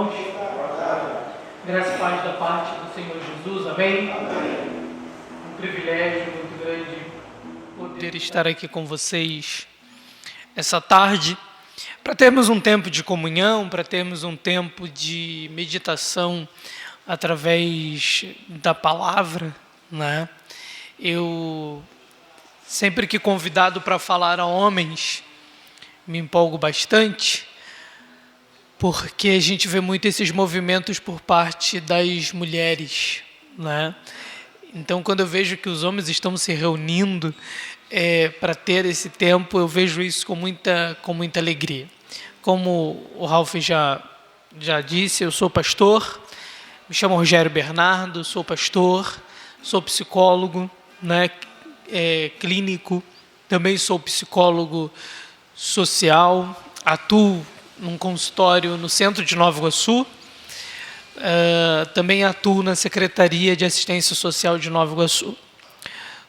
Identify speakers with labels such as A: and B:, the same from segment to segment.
A: irmãos. Graça e paz da parte do Senhor Jesus, amém? Um privilégio muito grande poder estar aqui com vocês essa tarde, para termos um tempo de comunhão, para termos um tempo de meditação através da palavra, né? Eu, sempre que convidado para falar a homens, me empolgo bastante, porque a gente vê muito esses movimentos por parte das mulheres, né? Então, quando eu vejo que os homens estão se reunindo para ter esse tempo, eu vejo isso com muita alegria. Como o Ralf já disse, eu sou pastor, me chamo Rogério Bernardo, sou pastor, sou psicólogo, né, clínico, também sou psicólogo social, atuo num consultório no centro de Nova Iguaçu, também atuo na Secretaria de Assistência Social de Nova Iguaçu.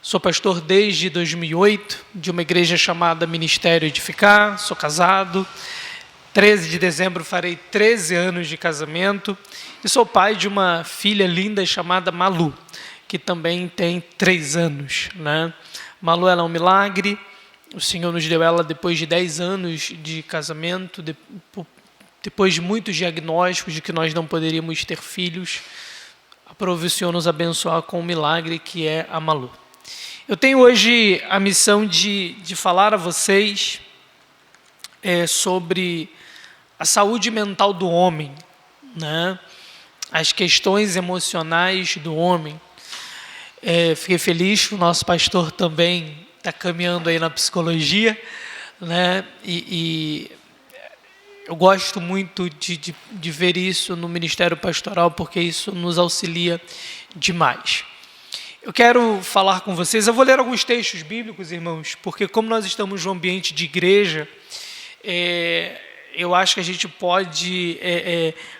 A: Sou pastor desde 2008, de uma igreja chamada Ministério Edificar, sou casado, 13 de dezembro farei 13 anos de casamento, e sou pai de uma filha linda chamada Malu, que também tem 3 anos, né? Malu, ela é um milagre. O Senhor nos deu ela depois de 10 anos de casamento, depois de muitos diagnósticos de que nós não poderíamos ter filhos. Aprove o Senhor nos abençoar com um milagre que é a Malu. Eu tenho hoje a missão de falar a vocês sobre a saúde mental do homem, né? As questões emocionais do homem. Fiquei feliz que o nosso pastor também está caminhando aí na psicologia, né? E eu gosto muito de ver isso no Ministério Pastoral, porque isso nos auxilia demais. Eu quero falar com vocês, eu vou ler alguns textos bíblicos, irmãos, porque como nós estamos num ambiente de igreja, eu acho que a gente pode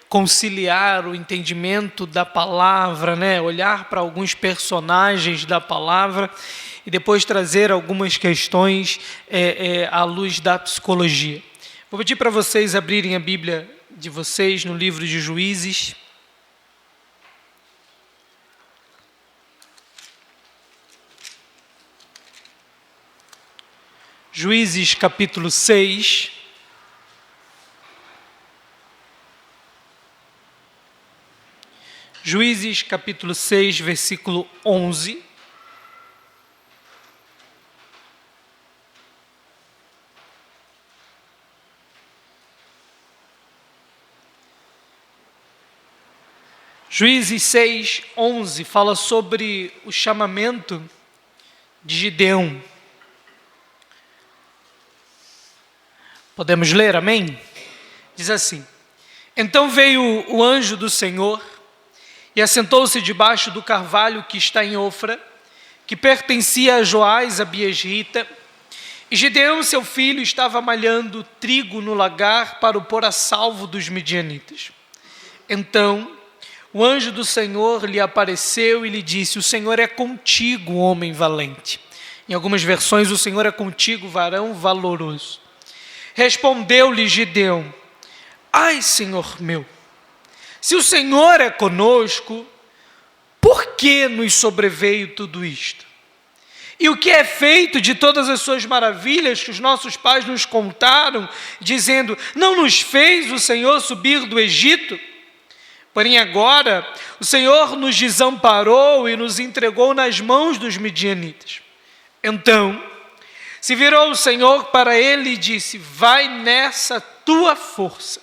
A: conciliar o entendimento da palavra, né? Olhar para alguns personagens da palavra e depois trazer algumas questões à luz da psicologia. Vou pedir para vocês abrirem a Bíblia de vocês no livro de Juízes. Juízes capítulo 6. Juízes capítulo 6, versículo 11. Juízes 6, 11 fala sobre o chamamento de Gideão. Podemos ler, amém? Diz assim: Então veio o anjo do Senhor e assentou-se debaixo do carvalho que está em Ofra, que pertencia a Joás, a Biesrita, e Gideão, seu filho, estava malhando trigo no lagar para o pôr a salvo dos midianitas. Então o anjo do Senhor lhe apareceu e lhe disse: O Senhor é contigo, homem valente. Em algumas versões, o Senhor é contigo, varão valoroso. Respondeu-lhe Gideão: Ai, Senhor meu, se o Senhor é conosco, por que nos sobreveio tudo isto? E o que é feito de todas as suas maravilhas que os nossos pais nos contaram, dizendo: Não nos fez o Senhor subir do Egito? Porém agora o Senhor nos desamparou e nos entregou nas mãos dos midianitas. Então se virou o Senhor para ele e disse: Vai nessa tua força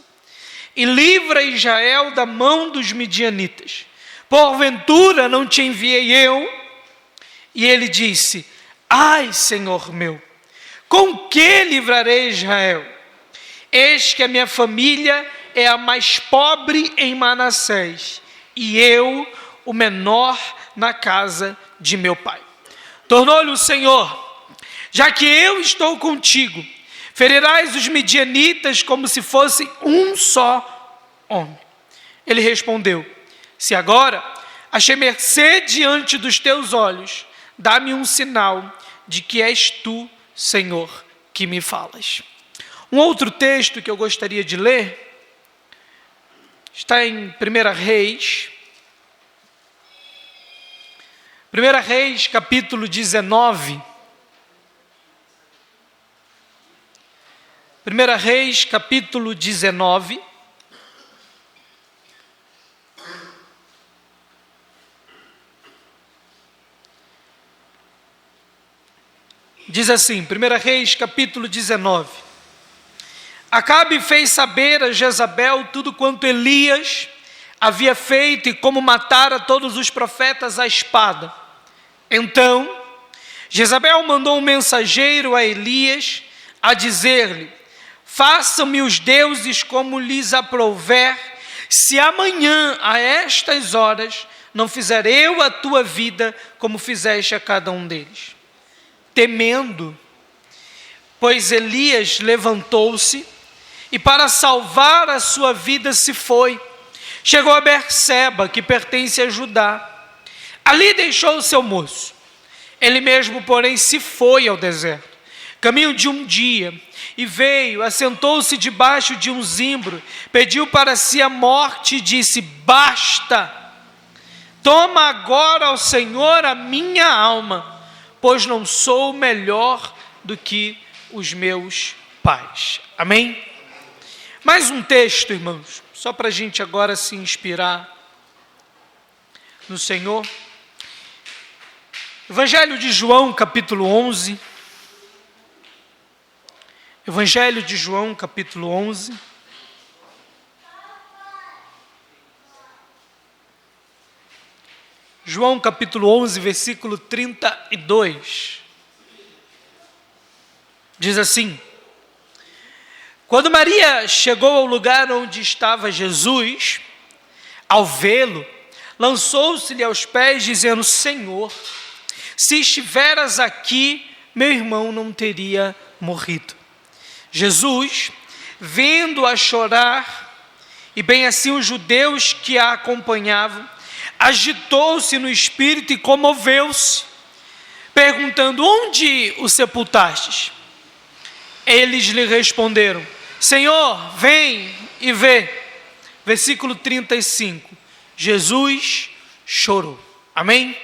A: e livra Israel da mão dos midianitas. Porventura não te enviei eu? E ele disse: Ai, Senhor meu, com que livrarei Israel? Eis que a minha família é a mais pobre em Manassés, e eu o menor na casa de meu pai. Tornou-lhe o Senhor: Já que eu estou contigo, ferirás os midianitas como se fosse um só homem. Ele respondeu: Se agora achei mercê diante dos teus olhos, dá-me um sinal de que és tu, Senhor, que me falas. Um outro texto que eu gostaria de ler Está em 1 Reis. 1 Reis, capítulo 19. 1 Reis, capítulo 19. Diz assim, 1 Reis, capítulo 19. Acabe fez saber a Jezabel tudo quanto Elias havia feito e como matara todos os profetas à espada. Então, Jezabel mandou um mensageiro a Elias a dizer-lhe: façam-me os deuses como lhes aprouver, se amanhã a estas horas não fizer eu a tua vida como fizeste a cada um deles. Temendo, pois Elias levantou-se e para salvar a sua vida se foi. Chegou a Berseba, que pertence a Judá. Ali deixou o seu moço. Ele mesmo, porém, se foi ao deserto, caminho de um dia, e veio, assentou-se debaixo de um zimbro, pediu para si a morte e disse: basta, toma agora ao Senhor a minha alma, pois não sou melhor do que os meus pais. Amém? Mais um texto, irmãos, só para a gente agora se inspirar no Senhor. Evangelho de João, capítulo 11. Evangelho de João, capítulo 11. João, capítulo 11, versículo 32. Diz assim: quando Maria chegou ao lugar onde estava Jesus, ao vê-lo, lançou-se-lhe aos pés, dizendo: Senhor, se estiveras aqui, meu irmão não teria morrido. Jesus, vendo-a chorar, e bem assim os judeus que a acompanhavam, agitou-se no espírito e comoveu-se, perguntando: onde o sepultastes? Eles lhe responderam: Senhor, vem e vê. Versículo 35. Jesus chorou. Amém?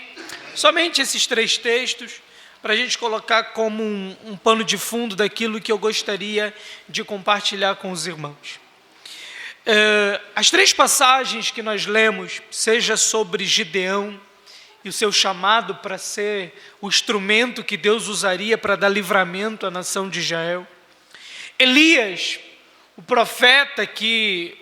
A: Somente esses três textos, para a gente colocar como um pano de fundo daquilo que eu gostaria de compartilhar com os irmãos. As três passagens que nós lemos, seja sobre Gideão e o seu chamado para ser o instrumento que Deus usaria para dar livramento à nação de Israel. Elias, o profeta que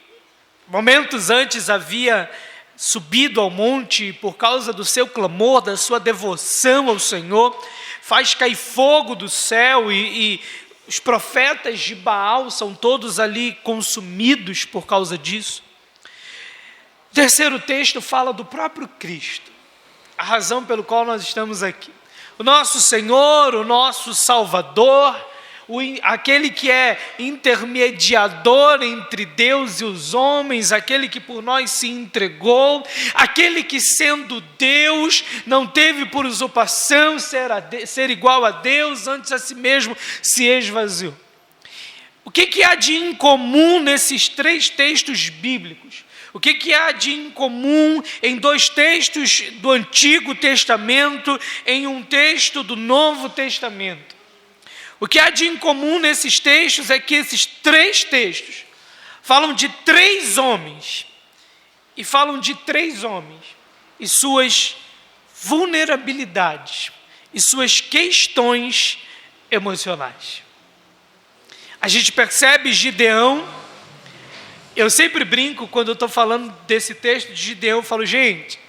A: momentos antes havia subido ao monte por causa do seu clamor, da sua devoção ao Senhor, faz cair fogo do céu e os profetas de Baal são todos ali consumidos por causa disso. O terceiro texto fala do próprio Cristo, a razão pelo qual nós estamos aqui. O nosso Senhor, o nosso Salvador, aquele que é intermediador entre Deus e os homens, aquele que por nós se entregou, aquele que sendo Deus, não teve por usurpação ser igual a Deus, antes a si mesmo se esvaziou. O que há de incomum nesses três textos bíblicos? O que há de incomum em dois textos do Antigo Testamento, em um texto do Novo Testamento? O que há de incomum nesses textos é que esses três textos falam de três homens, e falam de três homens, e suas vulnerabilidades, e suas questões emocionais. A gente percebe Gideão. Eu sempre brinco quando eu estou falando desse texto de Gideão, eu falo: gente,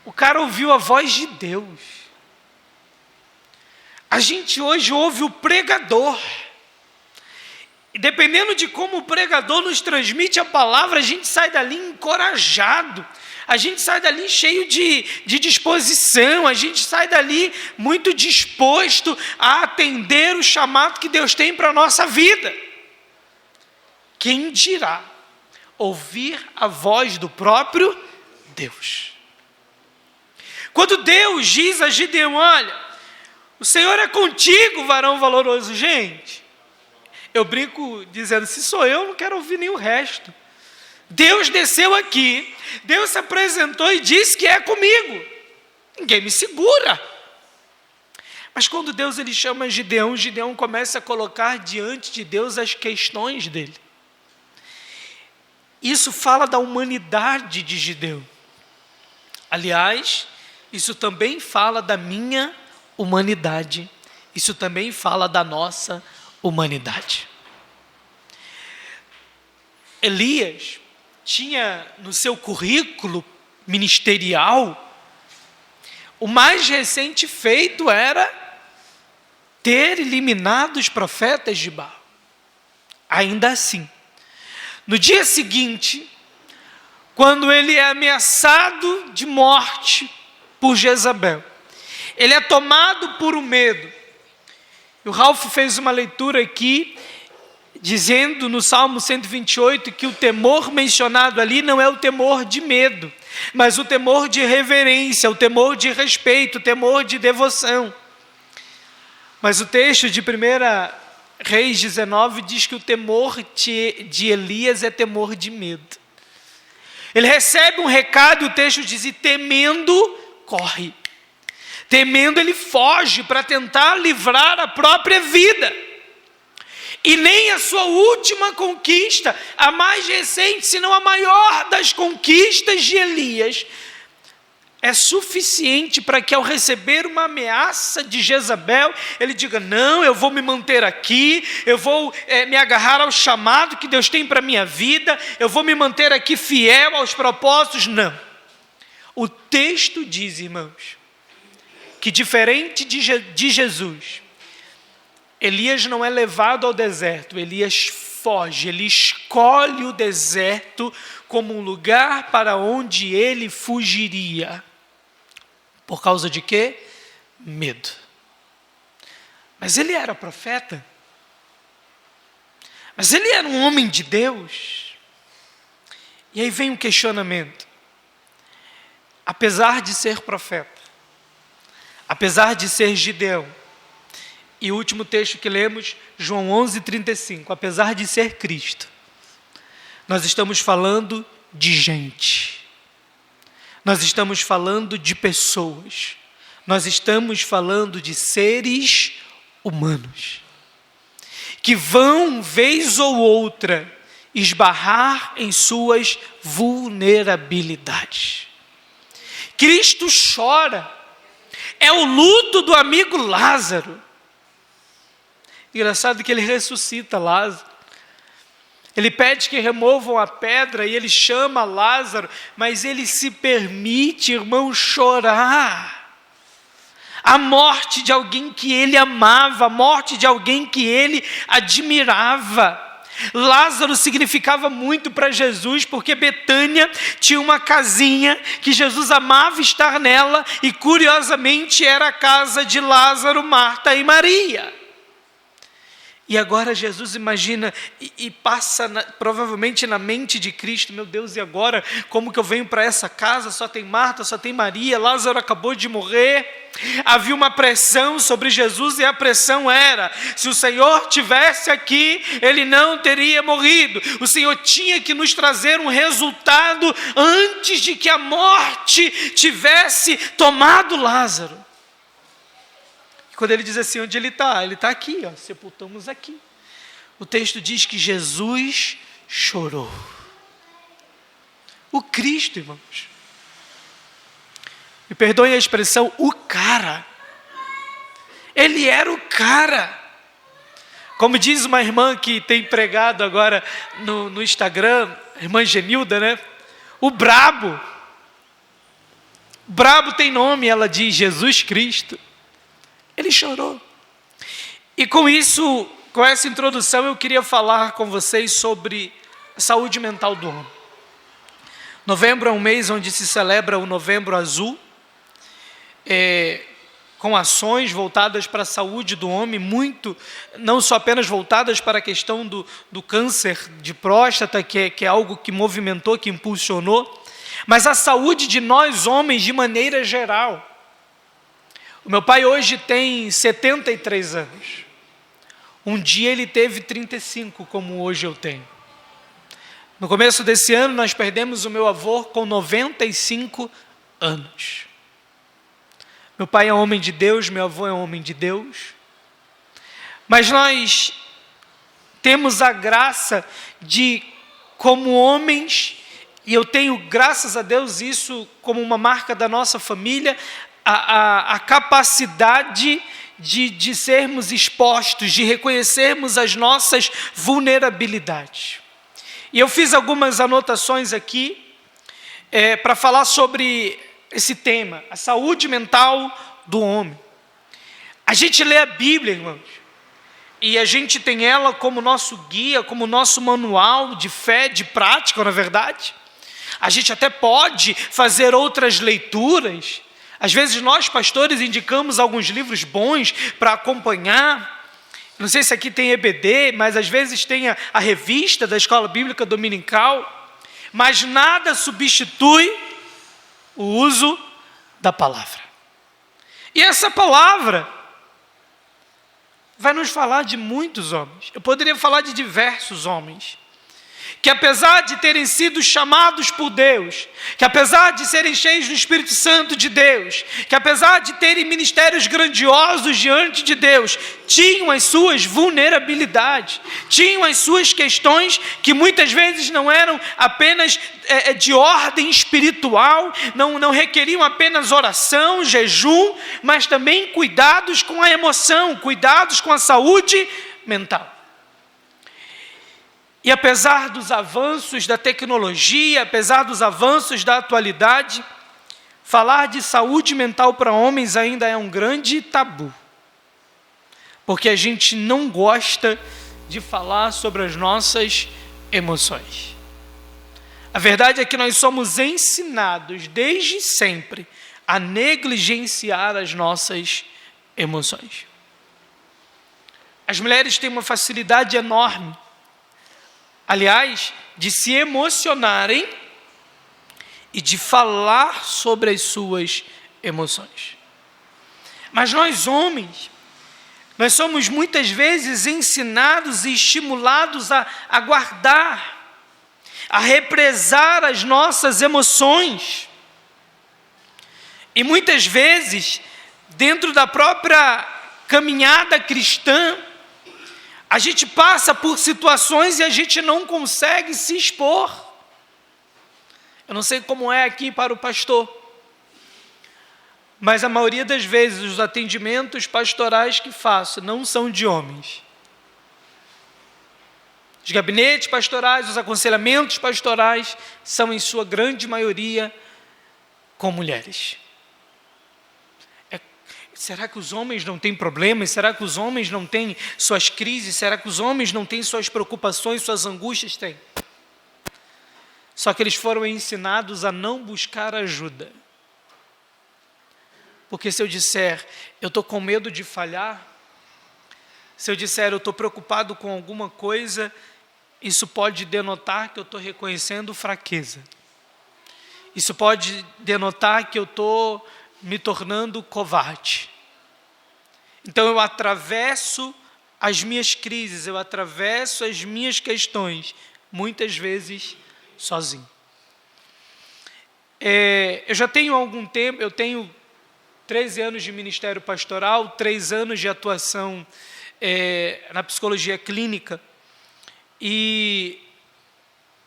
A: o cara ouviu a voz de Deus. A gente hoje ouve o pregador, e dependendo de como o pregador nos transmite a palavra, a gente sai dali encorajado, a gente sai dali cheio de disposição, a gente sai dali muito disposto a atender o chamado que Deus tem para a nossa vida. Quem dirá ouvir a voz do próprio Deus? Quando Deus diz a Gideão: olha, o Senhor é contigo, varão valoroso. Gente, eu brinco dizendo: se sou eu, não quero ouvir nem o resto. Deus desceu aqui, Deus se apresentou e disse que é comigo. Ninguém me segura. Mas quando Deus ele chama Gideão, Gideão começa a colocar diante de Deus as questões dele. Isso fala da humanidade de Gideão. Aliás, isso também fala da minha humanidade. Isso também fala da nossa humanidade. Elias tinha no seu currículo ministerial, o mais recente feito era ter eliminado os profetas de Baal. Ainda assim, no dia seguinte, quando ele é ameaçado de morte por Jezabel, ele é tomado por um medo. O Ralph fez uma leitura aqui, dizendo no Salmo 128 que o temor mencionado ali não é o temor de medo, mas o temor de reverência, o temor de respeito, o temor de devoção. Mas o texto de 1 Reis 19 diz que o temor de Elias é temor de medo. Ele recebe um recado e o texto diz, e temendo, corre. Temendo, ele foge para tentar livrar a própria vida. E nem a sua última conquista, a mais recente, senão a maior das conquistas de Elias, é suficiente para que ao receber uma ameaça de Jezabel, ele diga, não, eu vou me manter aqui, eu vou me agarrar ao chamado que Deus tem para a minha vida, eu vou me manter aqui fiel aos propósitos. Não. O texto diz, irmãos, que diferente de Jesus, Elias não é levado ao deserto, Elias foge, ele escolhe o deserto como um lugar para onde ele fugiria. Por causa de quê? Medo. Mas ele era profeta. Mas ele era um homem de Deus. E aí vem um questionamento. Apesar de ser profeta, apesar de ser Gideão, e o último texto que lemos, João 11:35, apesar de ser Cristo, nós estamos falando de gente. Nós estamos falando de pessoas. Nós estamos falando de seres humanos. Que vão, vez ou outra, esbarrar em suas vulnerabilidades. Cristo chora. É o luto do amigo Lázaro. Engraçado que ele ressuscita Lázaro. Ele pede que removam a pedra e ele chama Lázaro, mas ele se permite, irmão, chorar. A morte de alguém que ele amava, a morte de alguém que ele admirava. Lázaro significava muito para Jesus, porque Betânia tinha uma casinha que Jesus amava estar nela, e curiosamente era a casa de Lázaro, Marta e Maria. E agora Jesus imagina e passa provavelmente na mente de Cristo, meu Deus, e agora como que eu venho para essa casa? Só tem Marta, só tem Maria, Lázaro acabou de morrer. Havia uma pressão sobre Jesus e a pressão era, se o Senhor tivesse aqui, Ele não teria morrido. O Senhor tinha que nos trazer um resultado antes de que a morte tivesse tomado Lázaro. Quando ele diz assim, onde ele está? Ele está aqui, ó, sepultamos aqui. O texto diz que Jesus chorou. O Cristo, irmãos. Me perdoem a expressão, o cara. Ele era o cara. Como diz uma irmã que tem pregado agora no Instagram, a irmã Genilda, né? O brabo. O brabo tem nome, ela diz Jesus Cristo. Ele chorou. E com isso, com essa introdução, eu queria falar com vocês sobre a saúde mental do homem. Novembro é um mês onde se celebra o Novembro Azul, com ações voltadas para a saúde do homem, muito, não só apenas voltadas para a questão do câncer de próstata, que é algo que movimentou, que impulsionou, mas a saúde de nós homens de maneira geral. O meu pai hoje tem 73 anos. Um dia ele teve 35, como hoje eu tenho. No começo desse ano, nós perdemos o meu avô com 95 anos. Meu pai é homem de Deus, meu avô é homem de Deus. Mas nós temos a graça de, como homens, e eu tenho, graças a Deus, isso como uma marca da nossa família, a capacidade de sermos expostos, de reconhecermos as nossas vulnerabilidades. E eu fiz algumas anotações aqui para falar sobre esse tema, a saúde mental do homem. A gente lê a Bíblia, irmãos, e a gente tem ela como nosso guia, como nosso manual de fé, de prática, na verdade. A gente até pode fazer outras leituras. Às vezes nós, pastores, indicamos alguns livros bons para acompanhar. Não sei se aqui tem EBD, mas às vezes tem a revista da Escola Bíblica Dominical. Mas nada substitui o uso da palavra. E essa palavra vai nos falar de muitos homens. Eu poderia falar de diversos homens, que apesar de terem sido chamados por Deus, que apesar de serem cheios do Espírito Santo de Deus, que apesar de terem ministérios grandiosos diante de Deus, tinham as suas vulnerabilidades, tinham as suas questões que muitas vezes não eram apenas de ordem espiritual, não requeriam apenas oração, jejum, mas também cuidados com a emoção, cuidados com a saúde mental. E apesar dos avanços da tecnologia, apesar dos avanços da atualidade, falar de saúde mental para homens ainda é um grande tabu. Porque a gente não gosta de falar sobre as nossas emoções. A verdade é que nós somos ensinados desde sempre a negligenciar as nossas emoções. As mulheres têm uma facilidade enorme, aliás, de se emocionarem e de falar sobre as suas emoções. Mas nós, homens, nós somos muitas vezes ensinados e estimulados a guardar, a represar as nossas emoções. E muitas vezes, dentro da própria caminhada cristã, a gente passa por situações e a gente não consegue se expor. Eu não sei como é aqui para o pastor, mas a maioria das vezes os atendimentos pastorais que faço não são de homens. Os gabinetes pastorais, os aconselhamentos pastorais são em sua grande maioria com mulheres. Será que os homens não têm problemas? Será que os homens não têm suas crises? Será que os homens não têm suas preocupações, suas angústias? Têm. Só que eles foram ensinados a não buscar ajuda. Porque se eu disser, eu estou com medo de falhar, se eu disser, eu estou preocupado com alguma coisa, isso pode denotar que eu estou reconhecendo fraqueza. Isso pode denotar que eu estou me tornando covarde. Então eu atravesso as minhas crises, eu atravesso as minhas questões, muitas vezes sozinho. Eu já tenho algum tempo, eu tenho 13 anos de ministério pastoral, 3 anos de atuação na psicologia clínica, e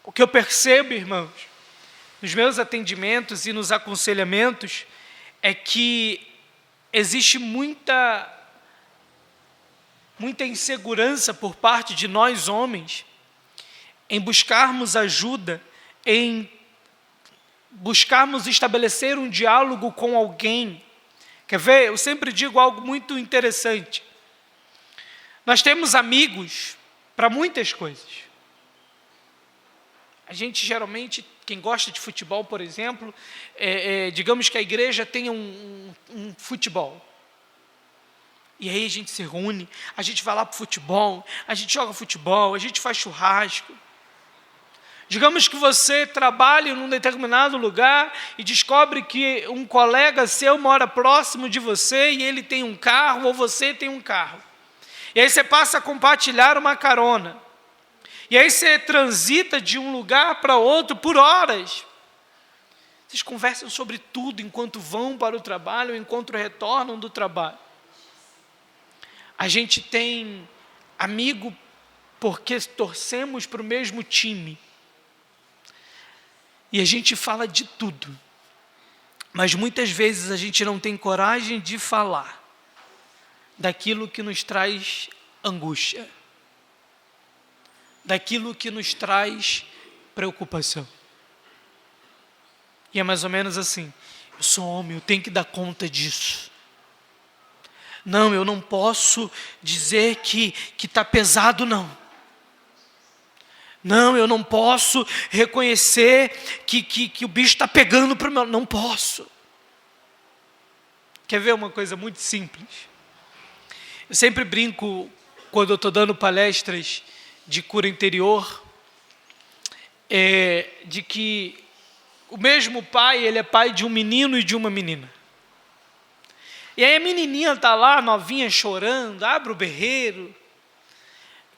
A: o que eu percebo, irmãos, nos meus atendimentos e nos aconselhamentos, é que existe muita insegurança por parte de nós homens em buscarmos ajuda, em buscarmos estabelecer um diálogo com alguém. Quer ver? Eu sempre digo algo muito interessante. Nós temos amigos para muitas coisas. A gente geralmente, quem gosta de futebol, por exemplo, digamos que a igreja tenha um futebol. E aí a gente se reúne, a gente vai lá para o futebol, a gente joga futebol, a gente faz churrasco. Digamos que você trabalha em um determinado lugar e descobre que um colega seu mora próximo de você e ele tem um carro ou você tem um carro. E aí você passa a compartilhar uma carona. E aí você transita de um lugar para outro por horas. Vocês conversam sobre tudo enquanto vão para o trabalho, enquanto retornam do trabalho. A gente tem amigo porque torcemos para o mesmo time. E a gente fala de tudo. Mas muitas vezes a gente não tem coragem de falar daquilo que nos traz angústia, daquilo que nos traz preocupação. E é mais ou menos assim: eu sou homem, eu tenho que dar conta disso. Não, eu não posso dizer que está pesado, não. Não, eu não posso reconhecer que o bicho está pegando para o meu... Não posso. Quer ver uma coisa muito simples? Eu sempre brinco, quando eu estou dando palestras de cura interior, de que o mesmo pai, ele é pai de um menino e de uma menina. E aí a menininha está lá, novinha, chorando, abre o berreiro.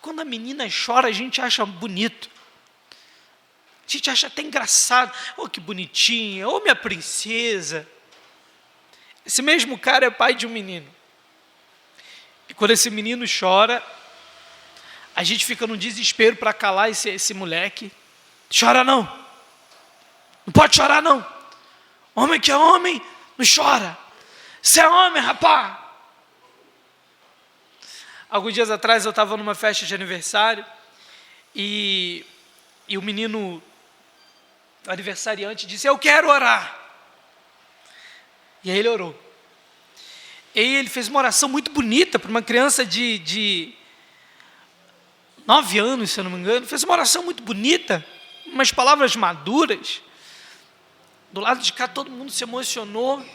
A: Quando a menina chora, a gente acha bonito. A gente acha até engraçado. Oh, que bonitinha, oh, minha princesa. Esse mesmo cara é pai de um menino. E quando esse menino chora, a gente fica num desespero para calar esse moleque. Chora não. Não pode chorar não. Homem que é homem, não chora. Você é homem, rapaz. Alguns dias atrás eu estava numa festa de aniversário e o menino aniversariante disse: eu quero orar. E aí ele orou. E aí ele fez uma oração muito bonita para uma criança de 9 anos, se eu não me engano. Fez uma oração muito bonita, umas palavras maduras. Do lado de cá todo mundo se emocionou.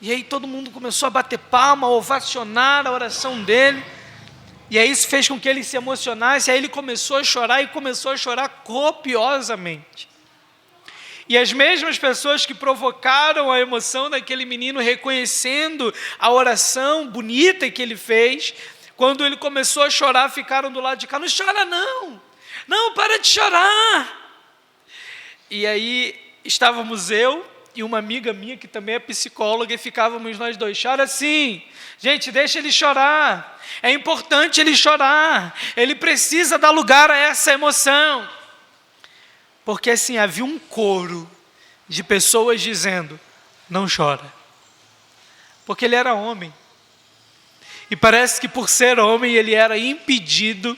A: E aí todo mundo começou a bater palma, a ovacionar a oração dele. E aí isso fez com que ele se emocionasse. Aí ele começou a chorar, e começou a chorar copiosamente. E as mesmas pessoas que provocaram a emoção daquele menino, reconhecendo a oração bonita que ele fez, quando ele começou a chorar, ficaram do lado de cá: não chora não, não, para de chorar. E aí estávamos eu e uma amiga minha que também é psicóloga, e ficávamos nós dois: chora sim, gente, deixa ele chorar, é importante ele chorar, ele precisa dar lugar a essa emoção. Porque assim, havia um coro de pessoas dizendo: não chora, porque ele era homem, e parece que por ser homem ele era impedido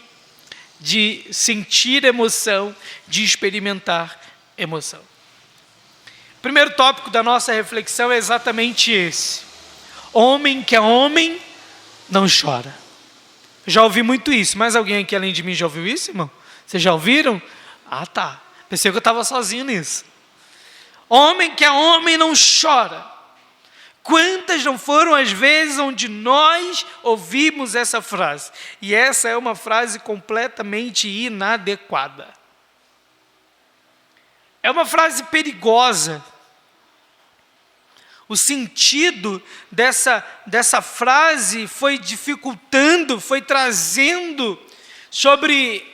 A: de sentir emoção, de experimentar emoção. O primeiro tópico da nossa reflexão é exatamente esse: homem que é homem não chora. Já ouvi muito isso. Mais alguém aqui além de mim já ouviu isso, irmão? Vocês já ouviram? Ah, tá. Pensei que eu estava sozinho nisso. Homem que é homem não chora. Quantas não foram as vezes onde nós ouvimos essa frase? E essa é uma frase completamente inadequada. É uma frase perigosa. O sentido dessa frase foi dificultando, foi trazendo sobre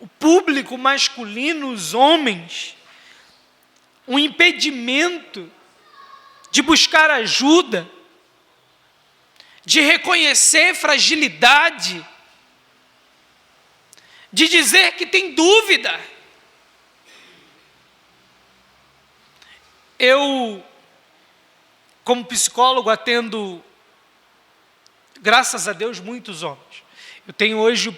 A: o público masculino, os homens, um impedimento de buscar ajuda, de reconhecer fragilidade, de dizer que tem dúvida. Eu, como psicólogo, atendo, graças a Deus, muitos homens. Eu tenho hoje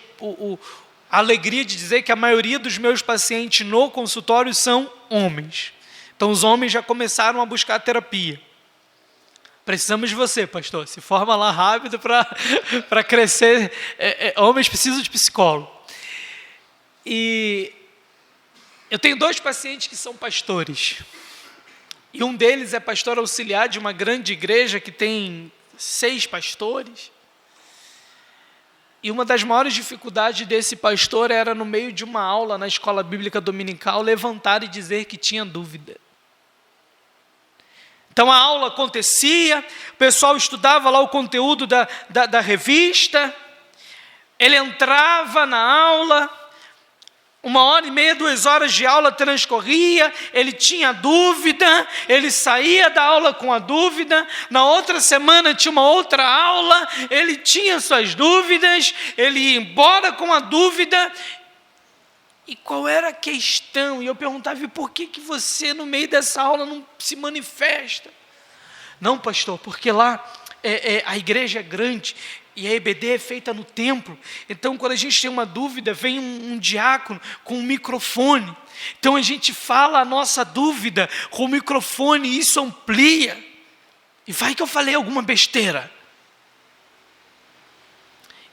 A: a alegria de dizer que a maioria dos meus pacientes no consultório são homens. Então os homens já começaram a buscar terapia. Precisamos de você, pastor. Se forma lá rápido para crescer. Homens precisam de psicólogo. E eu tenho 2 pacientes que são pastores. E um deles é pastor auxiliar de uma grande igreja que tem 6 pastores. E uma das maiores dificuldades desse pastor era, no meio de uma aula na escola bíblica dominical, levantar e dizer que tinha dúvida. Então a aula acontecia, o pessoal estudava lá o conteúdo da revista, ele entrava na aula, 1h30, 2 horas de aula transcorria, ele tinha dúvida, ele saía da aula com a dúvida, na outra semana tinha uma outra aula, ele tinha suas dúvidas, ele ia embora com a dúvida. E qual era a questão? E eu perguntava, e por que você no meio dessa aula não se manifesta? Não, pastor, porque lá a igreja é grande, e a EBD é feita no templo, então quando a gente tem uma dúvida, vem um diácono com um microfone, então a gente fala a nossa dúvida com o microfone, e isso amplia, e vai que eu falei alguma besteira,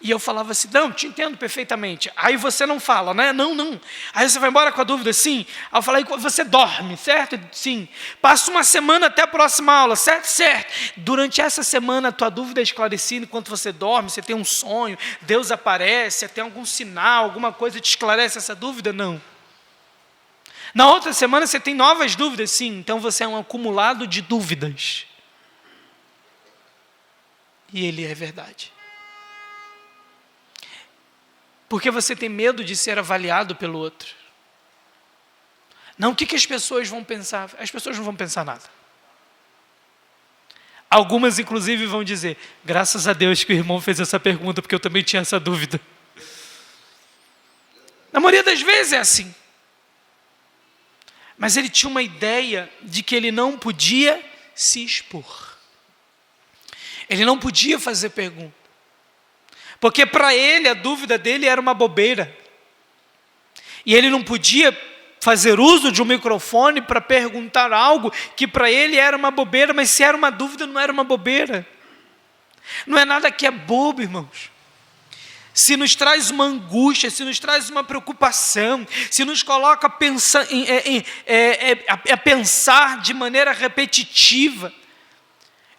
A: e eu falava assim, não, te entendo perfeitamente, aí você não fala, né, não, aí você vai embora com a dúvida, sim, aí eu falei, você dorme, certo? Sim, passa uma semana até a próxima aula, certo, durante essa semana a tua dúvida é esclarecida, enquanto você dorme, você tem um sonho, Deus aparece, tem algum sinal, alguma coisa que te esclarece essa dúvida? Não. Na outra semana você tem novas dúvidas, sim, então você é um acumulado de dúvidas, e ele é verdade. Porque você tem medo de ser avaliado pelo outro. Não, o que as pessoas vão pensar? As pessoas não vão pensar nada. Algumas, inclusive, vão dizer, graças a Deus que o irmão fez essa pergunta, porque eu também tinha essa dúvida. Na maioria das vezes é assim. Mas ele tinha uma ideia de que ele não podia se expor. Ele não podia fazer pergunta. Porque para ele, a dúvida dele era uma bobeira. E ele não podia fazer uso de um microfone para perguntar algo que para ele era uma bobeira, mas se era uma dúvida, não era uma bobeira. Não é nada que é bobo, irmãos. Se nos traz uma angústia, se nos traz uma preocupação, se nos coloca a pensar de maneira repetitiva,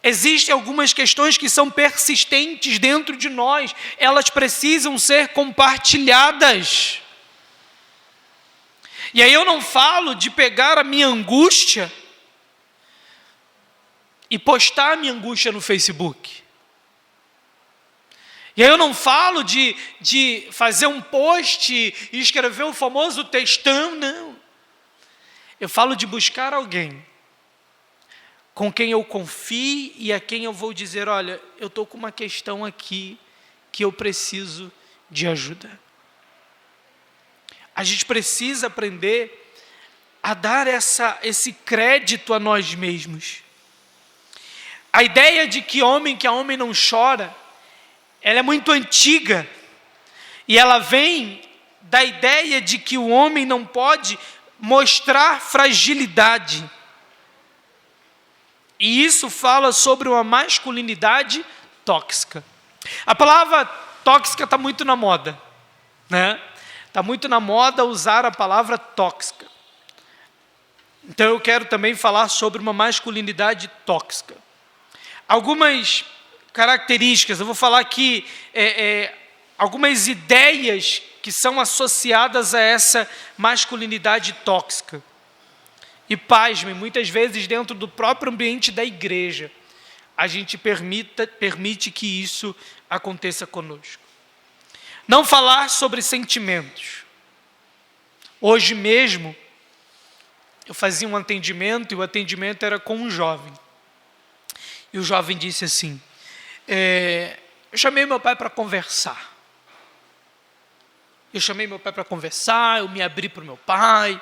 A: existem algumas questões que são persistentes dentro de nós, elas precisam ser compartilhadas. E aí eu não falo de pegar a minha angústia e postar a minha angústia no Facebook. E aí eu não falo de fazer um post e escrever o famoso textão, não. Eu falo de buscar alguém com quem eu confie e a quem eu vou dizer, olha, eu estou com uma questão aqui que eu preciso de ajuda. A gente precisa aprender a dar esse crédito a nós mesmos. A ideia de que a homem não chora, ela é muito antiga. E ela vem da ideia de que o homem não pode mostrar fragilidade. E isso fala sobre uma masculinidade tóxica. A palavra tóxica está muito na moda, né? Está muito na moda usar a palavra tóxica. Então eu quero também falar sobre uma masculinidade tóxica. Algumas características, eu vou falar aqui algumas ideias que são associadas a essa masculinidade tóxica. E pasmem, muitas vezes dentro do próprio ambiente da igreja, a gente permite que isso aconteça conosco. Não falar sobre sentimentos. Hoje mesmo, eu fazia um atendimento, e o atendimento era com um jovem. E o jovem disse assim, eu chamei meu pai para conversar. Eu me abri para o meu pai,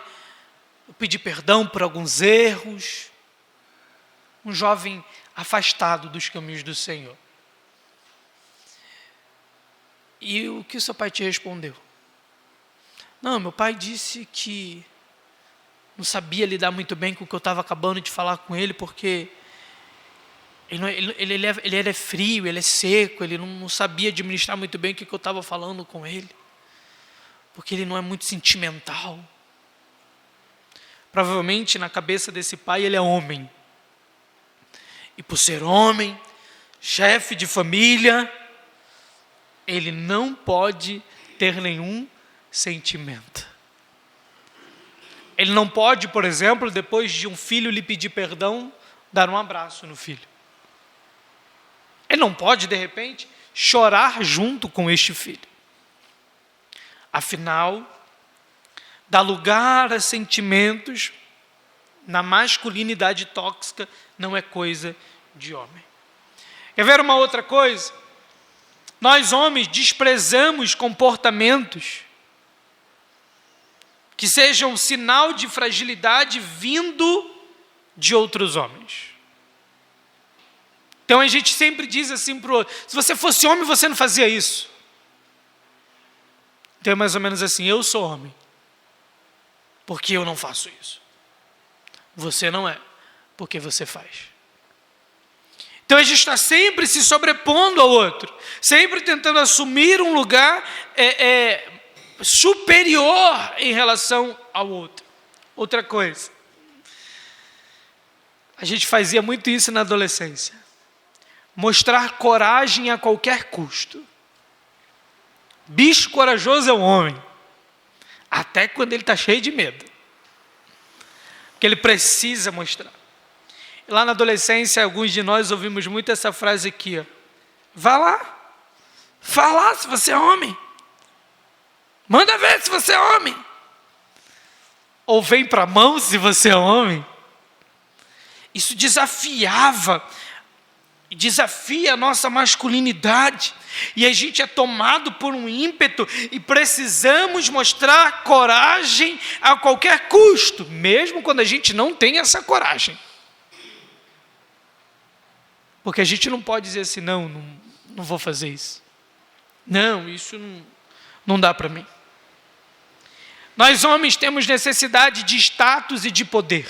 A: eu pedi perdão por alguns erros. Um jovem afastado dos caminhos do Senhor. E o que o seu pai te respondeu? Não, meu pai disse que não sabia lidar muito bem com o que eu estava acabando de falar com ele, porque ele era frio, ele é seco, ele não sabia administrar muito bem o que eu estava falando com ele, porque ele não é muito sentimental. Provavelmente na cabeça desse pai ele é homem. E por ser homem, chefe de família, ele não pode ter nenhum sentimento. Ele não pode, por exemplo, depois de um filho lhe pedir perdão, dar um abraço no filho. Ele não pode, de repente, chorar junto com este filho. Afinal, dar lugar a sentimentos na masculinidade tóxica não é coisa de homem. Quer ver uma outra coisa? Nós homens desprezamos comportamentos que sejam sinal de fragilidade vindo de outros homens. Então a gente sempre diz assim para o outro: se você fosse homem, você não fazia isso. Então é mais ou menos assim: eu sou homem, porque eu não faço isso. Você não é, porque você faz. Então a gente está sempre se sobrepondo ao outro, sempre tentando assumir um lugar superior em relação ao outro. Outra coisa, a gente fazia muito isso na adolescência: mostrar coragem a qualquer custo. Bicho corajoso é um homem, até quando ele está cheio de medo, porque ele precisa mostrar. Lá na adolescência, alguns de nós ouvimos muito essa frase aqui: ó, vá lá, fala se você é homem, manda ver se você é homem, ou vem para a mão se você é homem. Isso desafia a nossa masculinidade, e a gente é tomado por um ímpeto e precisamos mostrar coragem a qualquer custo, mesmo quando a gente não tem essa coragem. Porque a gente não pode dizer assim: não vou fazer isso. Não, isso não dá para mim. Nós homens temos necessidade de status e de poder.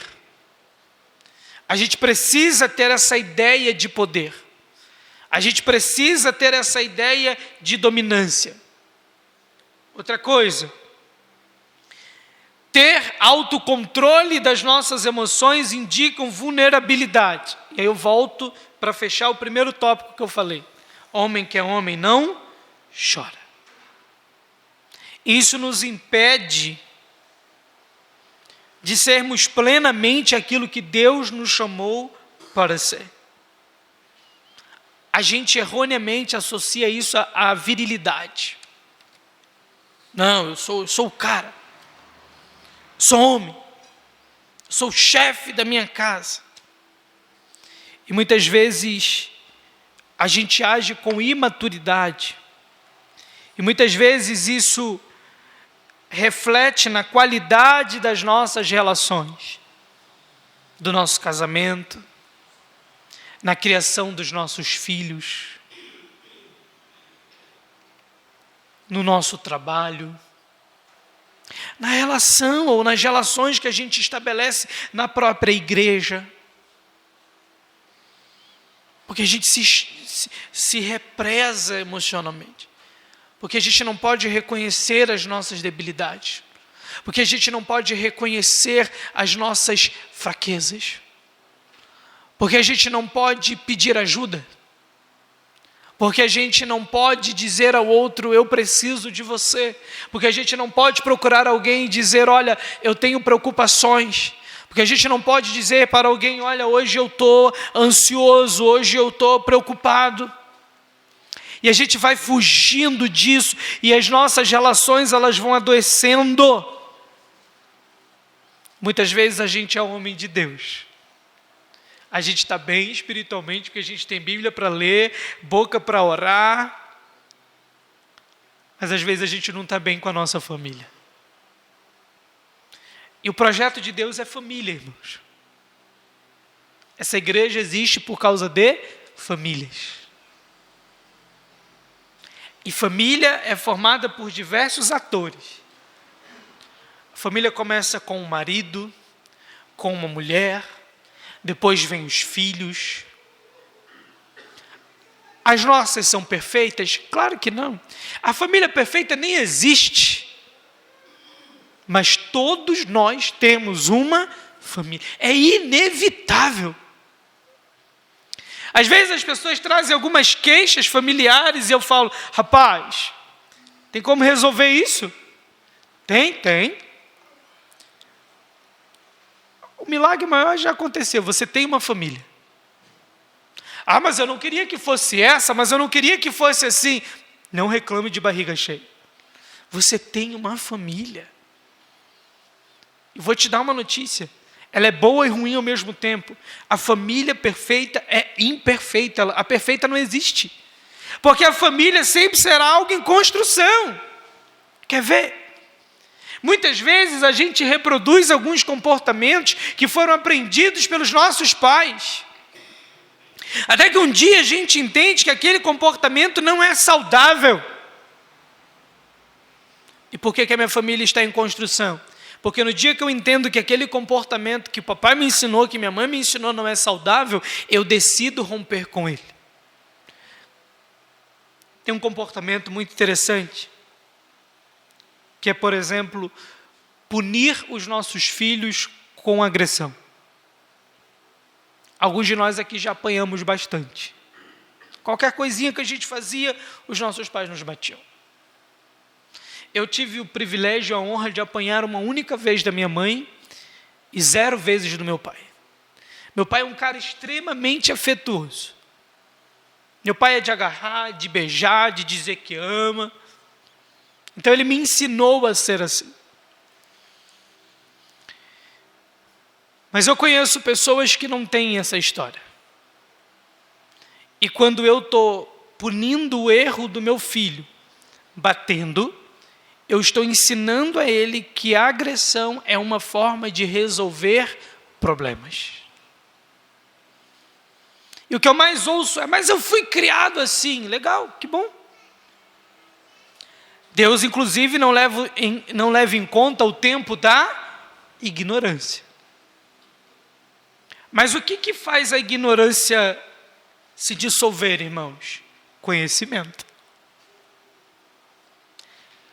A: A gente precisa ter essa ideia de poder. A gente precisa ter essa ideia de dominância. Outra coisa, ter autocontrole das nossas emoções indicam vulnerabilidade. E aí eu volto para fechar o primeiro tópico que eu falei: homem que é homem não chora. Isso nos impede de sermos plenamente aquilo que Deus nos chamou para ser. A gente erroneamente associa isso à virilidade. Não, eu sou o cara, sou homem, sou o chefe da minha casa. E muitas vezes a gente age com imaturidade. E muitas vezes isso reflete na qualidade das nossas relações, do nosso casamento, na criação dos nossos filhos, no nosso trabalho, na relação ou nas relações que a gente estabelece na própria igreja. Porque a gente se represa emocionalmente. Porque a gente não pode reconhecer as nossas debilidades. Porque a gente não pode reconhecer as nossas fraquezas. Porque a gente não pode pedir ajuda. Porque a gente não pode dizer ao outro: eu preciso de você. Porque a gente não pode procurar alguém e dizer: olha, eu tenho preocupações. Porque a gente não pode dizer para alguém: olha, hoje eu estou ansioso, hoje eu estou preocupado. E a gente vai fugindo disso, e as nossas relações elas vão adoecendo. Muitas vezes a gente é homem de Deus. A gente está bem espiritualmente, porque a gente tem Bíblia para ler, boca para orar. Mas às vezes a gente não está bem com a nossa família. E o projeto de Deus é família, irmãos. Essa igreja existe por causa de famílias. E família é formada por diversos atores. A família começa com o marido, com uma mulher, depois vem os filhos. As nossas são perfeitas? Claro que não. A família perfeita nem existe. Mas todos nós temos uma família. É inevitável. Às vezes as pessoas trazem algumas queixas familiares e eu falo: rapaz, tem como resolver isso? Tem. O milagre maior já aconteceu, você tem uma família. Ah, mas eu não queria que fosse essa, mas eu não queria que fosse assim. Não reclame de barriga cheia. Você tem uma família. E vou te dar uma notícia. Ela é boa e ruim ao mesmo tempo. A família perfeita é imperfeita. A perfeita não existe. Porque a família sempre será algo em construção. Quer ver? Muitas vezes a gente reproduz alguns comportamentos que foram aprendidos pelos nossos pais. Até que um dia a gente entende que aquele comportamento não é saudável. E por que a minha família está em construção? Porque no dia que eu entendo que aquele comportamento que o papai me ensinou, que minha mãe me ensinou não é saudável, eu decido romper com ele. Tem um comportamento muito interessante, que é, por exemplo, punir os nossos filhos com agressão. Alguns de nós aqui já apanhamos bastante. Qualquer coisinha que a gente fazia, os nossos pais nos batiam. Eu tive o privilégio, a honra de apanhar uma única vez da minha mãe e 0 vezes do meu pai. Meu pai é um cara extremamente afetuoso. Meu pai é de agarrar, de beijar, de dizer que ama. Então ele me ensinou a ser assim. Mas eu conheço pessoas que não têm essa história. E quando eu estou punindo o erro do meu filho, batendo, eu estou ensinando a ele que a agressão é uma forma de resolver problemas. E o que eu mais ouço é, mas eu fui criado assim. Legal, que bom. Deus, inclusive, não leva em conta o tempo da ignorância. Mas o que faz a ignorância se dissolver, irmãos? Conhecimento.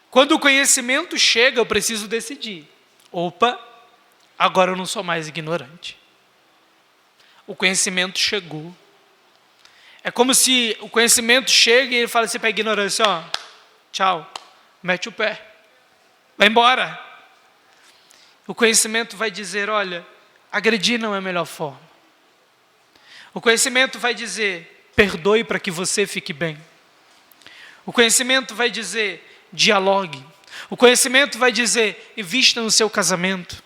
A: Quando o conhecimento chega, eu preciso decidir. Opa, agora eu não sou mais ignorante. O conhecimento chegou. É como se o conhecimento chega e ele fala assim para a ignorância, ó, tchau, mete o pé, vai embora. O conhecimento vai dizer, olha, agredir não é a melhor forma. O conhecimento vai dizer, perdoe para que você fique bem. O conhecimento vai dizer, dialogue. O conhecimento vai dizer, invista no seu casamento.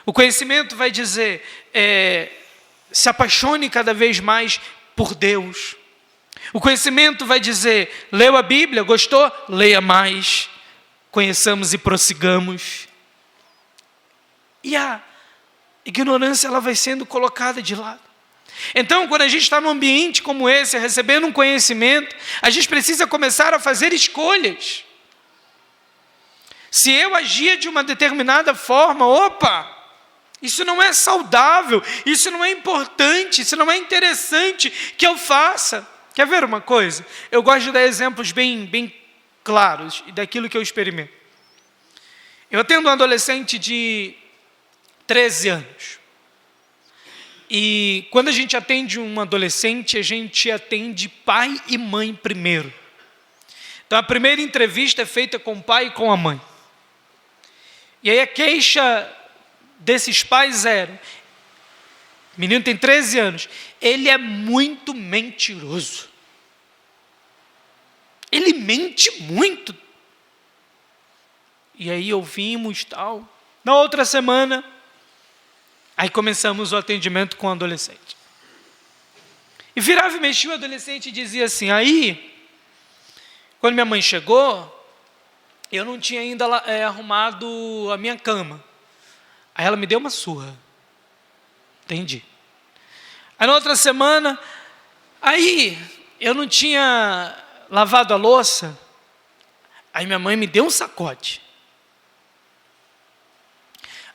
A: O conhecimento vai dizer, se apaixone cada vez mais por Deus. O conhecimento vai dizer, leu a Bíblia, gostou? Leia mais. Conheçamos e prossigamos. E a ignorância ela vai sendo colocada de lado. Então, quando a gente está num ambiente como esse, recebendo um conhecimento, a gente precisa começar a fazer escolhas. Se eu agir de uma determinada forma, opa, isso não é saudável, isso não é importante, isso não é interessante que eu faça. Quer ver uma coisa? Eu gosto de dar exemplos bem claros daquilo que eu experimento. Eu atendo um adolescente de 13 anos. E quando a gente atende um adolescente, a gente atende pai e mãe primeiro. Então a primeira entrevista é feita com o pai e com a mãe. E aí a queixa desses pais era, o menino tem 13 anos, ele é muito mentiroso. Ele mente muito. E aí ouvimos tal. Na outra semana, aí começamos o atendimento com o adolescente. E virava e mexia o adolescente e dizia assim, aí, quando minha mãe chegou, eu não tinha ainda arrumado a minha cama. Aí ela me deu uma surra. Entendi. Aí na outra semana, aí eu não tinha lavado a louça. Aí minha mãe me deu um sacode.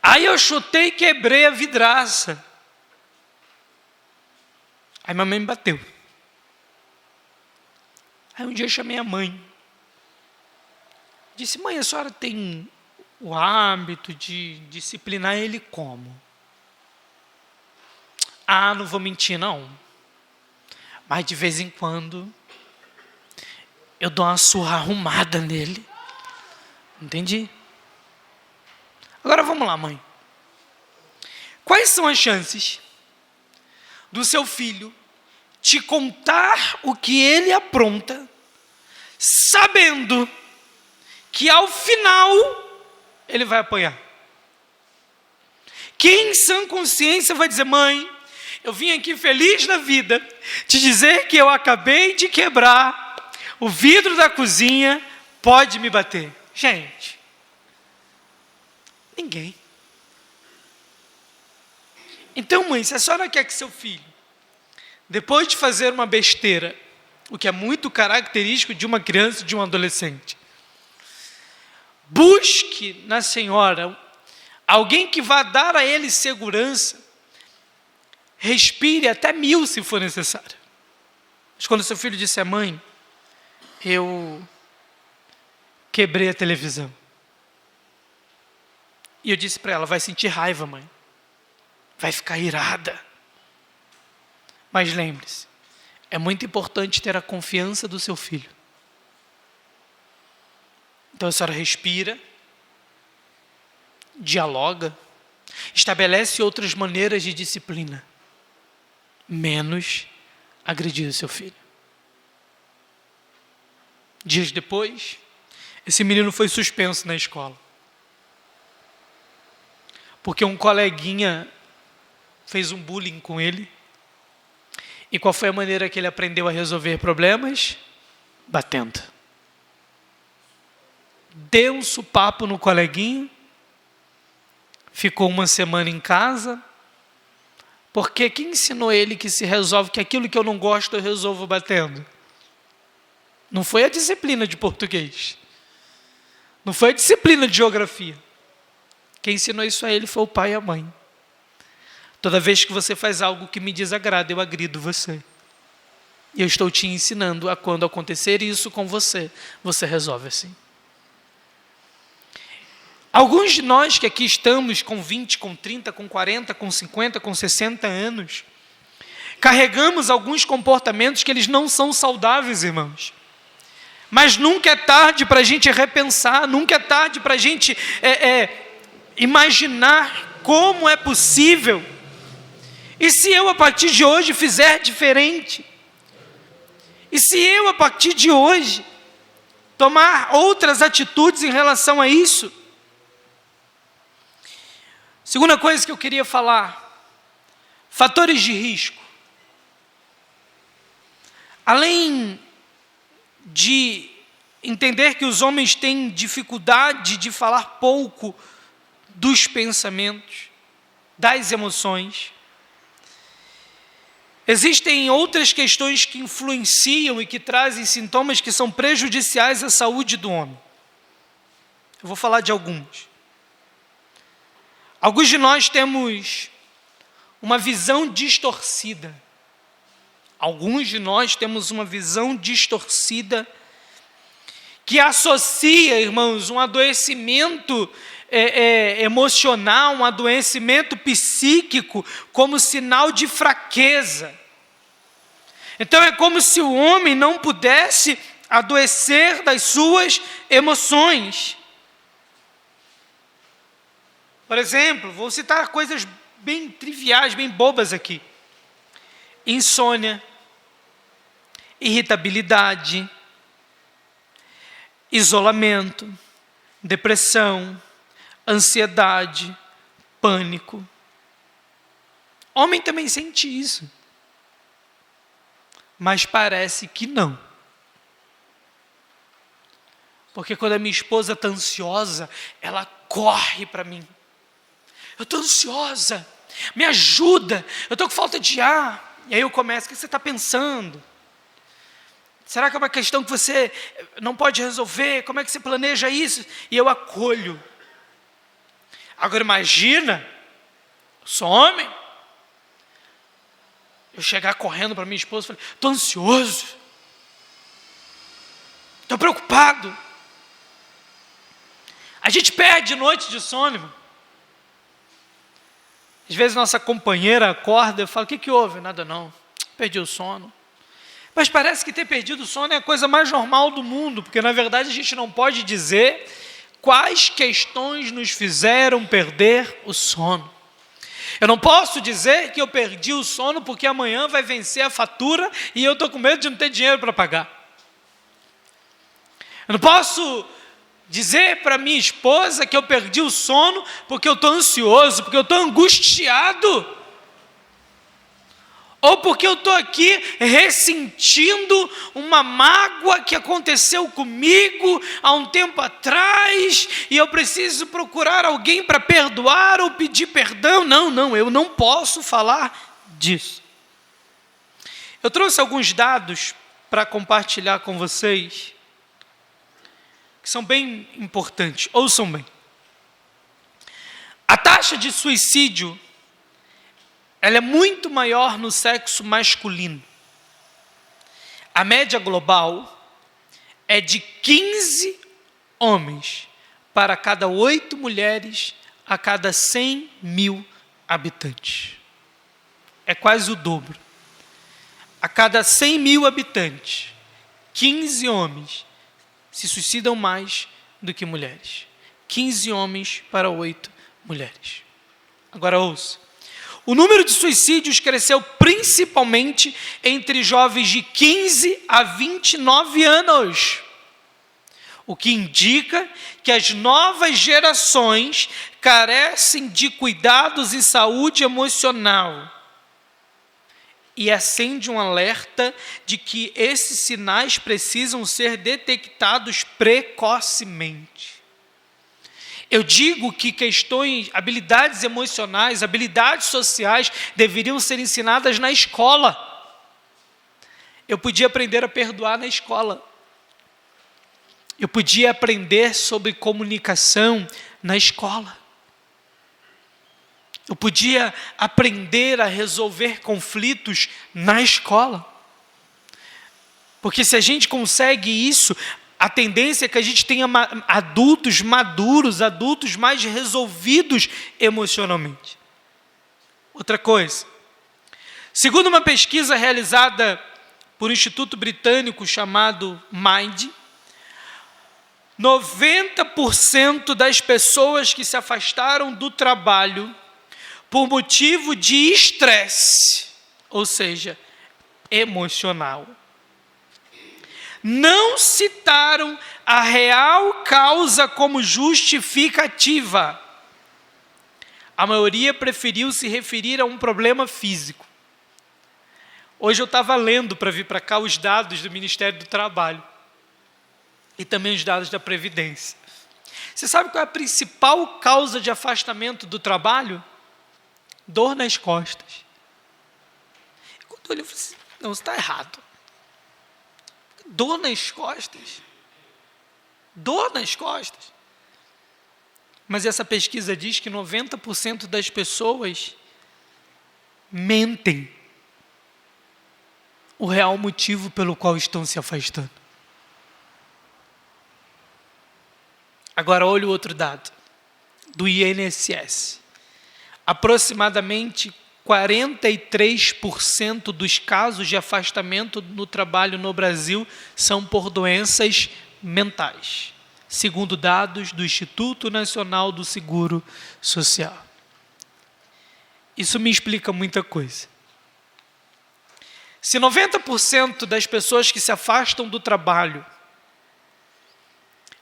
A: Aí eu chutei e quebrei a vidraça. Aí minha mãe me bateu. Aí um dia eu chamei a mãe. Disse, mãe, a senhora tem o hábito de disciplinar ele como? Ah, não vou mentir não. Mas de vez em quando, eu dou uma surra arrumada nele. Entendi? Agora vamos lá, mãe. Quais são as chances do seu filho te contar o que ele apronta, sabendo que ao final ele vai apanhar? Quem em sã consciência vai dizer: mãe, eu vim aqui feliz da vida te dizer que eu acabei de quebrar o vidro da cozinha, pode me bater? Gente, ninguém. Então, mãe, se a senhora quer que seu filho, depois de fazer uma besteira, o que é muito característico de uma criança e de um adolescente, busque na senhora alguém que vá dar a ele segurança, respire até 1000 se for necessário. Mas quando seu filho disser: mãe, eu quebrei a televisão, e eu disse para ela: vai sentir raiva, mãe, vai ficar irada, mas lembre-se, é muito importante ter a confiança do seu filho. Então a senhora respira, dialoga, estabelece outras maneiras de disciplina, menos agredir o seu filho. Dias depois, esse menino foi suspenso na escola, porque um coleguinha fez um bullying com ele. E qual foi a maneira que ele aprendeu a resolver problemas? Batendo. Deu um supapo no coleguinho, ficou uma semana em casa, porque quem ensinou ele que se resolve, que aquilo que eu não gosto eu resolvo batendo? Não foi a disciplina de português, não foi a disciplina de geografia. Quem ensinou isso a ele foi o pai e a mãe. Toda vez que você faz algo que me desagrada, eu agrido você. E eu estou te ensinando a, quando acontecer isso com você, você resolve assim. Alguns de nós que aqui estamos com 20, com 30, com 40, com 50, com 60 anos, carregamos alguns comportamentos que eles não são saudáveis, irmãos. Mas nunca é tarde para a gente repensar, nunca é tarde para a gente imaginar como é possível. E se eu a partir de hoje fizer diferente? E se eu a partir de hoje tomar outras atitudes em relação a isso? Segunda coisa que eu queria falar, fatores de risco. Além de entender que os homens têm dificuldade de falar pouco dos pensamentos, das emoções, existem outras questões que influenciam e que trazem sintomas que são prejudiciais à saúde do homem. Eu vou falar de alguns. Alguns de nós temos uma visão distorcida. Alguns de nós temos uma visão distorcida que associa, irmãos, um adoecimento emocional, um adoecimento psíquico como sinal de fraqueza. Então é como se o homem não pudesse adoecer das suas emoções. Por exemplo, vou citar coisas bem triviais, bem bobas aqui. Insônia, irritabilidade, isolamento, depressão, ansiedade, pânico. Homem também sente isso, mas parece que não. Porque quando a minha esposa está ansiosa, ela corre para mim. Eu estou ansiosa, me ajuda, eu estou com falta de ar. E aí eu começo: o que você está pensando? Será que é uma questão que você não pode resolver? Como é que você planeja isso? E eu acolho. Agora imagina, eu sou homem, eu chegar correndo para minha esposa e falar: estou ansioso, estou preocupado. A gente perde noite de sono, irmão. Às vezes nossa companheira acorda e fala: o que houve? Nada não, perdi o sono. Mas parece que ter perdido o sono é a coisa mais normal do mundo, porque na verdade a gente não pode dizer quais questões nos fizeram perder o sono. Eu não posso dizer que eu perdi o sono porque amanhã vai vencer a fatura e eu estou com medo de não ter dinheiro para pagar. Eu não posso Dizer para minha esposa que eu perdi o sono porque eu estou ansioso, porque eu estou angustiado, ou porque eu estou aqui ressentindo uma mágoa que aconteceu comigo há um tempo atrás, e eu preciso procurar alguém para perdoar ou pedir perdão. Não, eu não posso falar disso. Eu trouxe alguns dados para compartilhar com vocês, que são bem importantes. Ouçam bem. A taxa de suicídio, ela é muito maior no sexo masculino. A média global é de 15 homens para cada 8 mulheres a cada 100 mil habitantes. É quase o dobro. A cada 100 mil habitantes, 15 homens se suicidam mais do que mulheres. 15 homens para 8 mulheres. Agora ouça. O número de suicídios cresceu principalmente entre jovens de 15 a 29 anos. O que indica que as novas gerações carecem de cuidados e saúde emocional. E acende um alerta de que esses sinais precisam ser detectados precocemente. Eu digo que questões, habilidades emocionais, habilidades sociais deveriam ser ensinadas na escola. Eu podia aprender a perdoar na escola. Eu podia aprender sobre comunicação na escola. Eu podia aprender a resolver conflitos na escola. Porque se a gente consegue isso, a tendência é que a gente tenha adultos maduros, adultos mais resolvidos emocionalmente. Outra coisa. Segundo uma pesquisa realizada por um instituto britânico chamado Mind, 90% das pessoas que se afastaram do trabalho por motivo de estresse, ou seja, emocional, não citaram a real causa como justificativa. A maioria preferiu se referir a um problema físico. Hoje eu estava lendo para vir para cá os dados do Ministério do Trabalho e também os dados da Previdência. Você sabe qual é a principal causa de afastamento do trabalho? Dor nas costas. Quando eu olhei, eu falei assim, não, isso está errado. Dor nas costas. Dor nas costas. Mas essa pesquisa diz que 90% das pessoas mentem o real motivo pelo qual estão se afastando. Agora olha o outro dado, do INSS. Aproximadamente 43% dos casos de afastamento no trabalho no Brasil são por doenças mentais, segundo dados do Instituto Nacional do Seguro Social. Isso me explica muita coisa. Se 90% das pessoas que se afastam do trabalho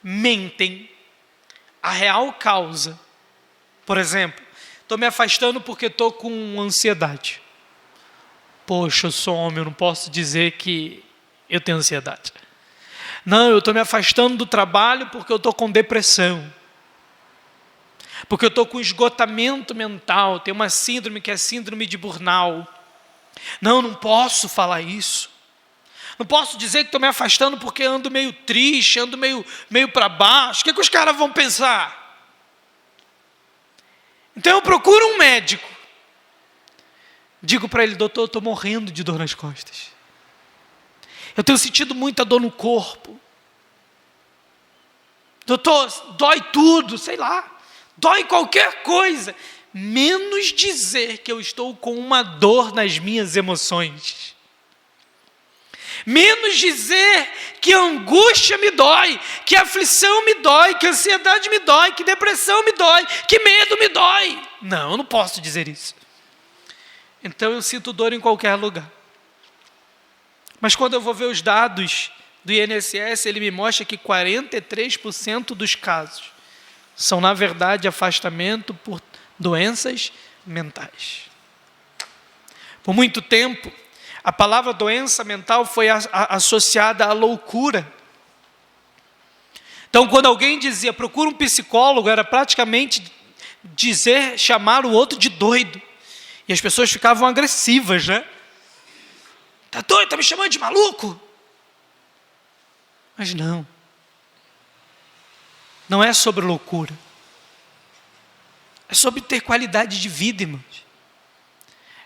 A: mentem, a real causa, por exemplo, estou me afastando porque estou com ansiedade. Poxa, eu sou homem, eu não posso dizer que eu tenho ansiedade. Não, eu estou me afastando do trabalho porque eu estou com depressão. Porque eu estou com esgotamento mental, tem uma síndrome que é síndrome de burnout. Não posso falar isso. Não posso dizer que estou me afastando porque ando meio triste, ando meio para baixo. O que os caras vão pensar? Então eu procuro um médico. Digo para ele, doutor, eu estou morrendo de dor nas costas. Eu tenho sentido muita dor no corpo. Doutor, dói tudo, sei lá. Dói qualquer coisa. Menos dizer que eu estou com uma dor nas minhas emoções. Menos dizer que a angústia me dói, que a aflição me dói, que a ansiedade me dói, que depressão me dói, que medo me dói. Não, eu não posso dizer isso. Então eu sinto dor em qualquer lugar. Mas quando eu vou ver os dados do INSS, ele me mostra que 43% dos casos são, na verdade, afastamento por doenças mentais. Por muito tempo, a palavra doença mental foi associada à loucura. Então, quando alguém dizia, procura um psicólogo, era praticamente chamar o outro de doido. E as pessoas ficavam agressivas, né? Tá doido? Tá me chamando de maluco? Mas não. Não é sobre loucura. É sobre ter qualidade de vida, irmãos.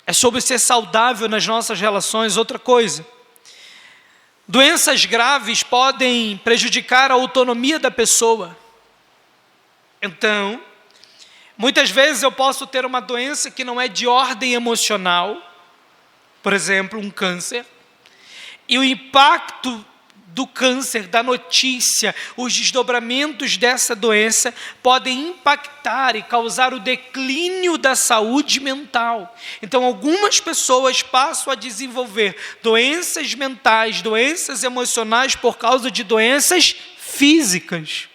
A: É sobre ser saudável nas nossas relações. Outra coisa. Doenças graves podem prejudicar a autonomia da pessoa. Então, muitas vezes eu posso ter uma doença que não é de ordem emocional, por exemplo, um câncer, e o impacto do câncer, da notícia, os desdobramentos dessa doença podem impactar e causar o declínio da saúde mental. Então, algumas pessoas passam a desenvolver doenças mentais, doenças emocionais por causa de doenças físicas.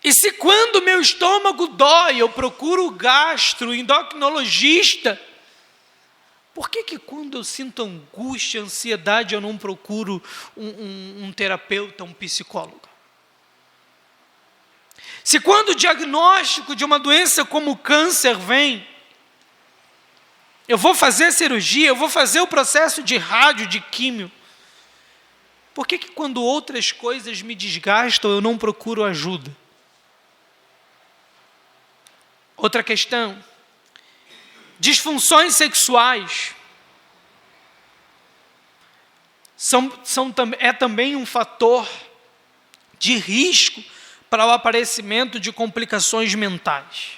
A: E se quando meu estômago dói, eu procuro o gastro, endocrinologista, por que quando eu sinto angústia, ansiedade, eu não procuro um terapeuta, um psicólogo? Se quando o diagnóstico de uma doença como câncer vem, eu vou fazer cirurgia, eu vou fazer o processo de rádio, de químio, por que quando outras coisas me desgastam, eu não procuro ajuda? Outra questão. Disfunções sexuais é também um fator de risco para o aparecimento de complicações mentais.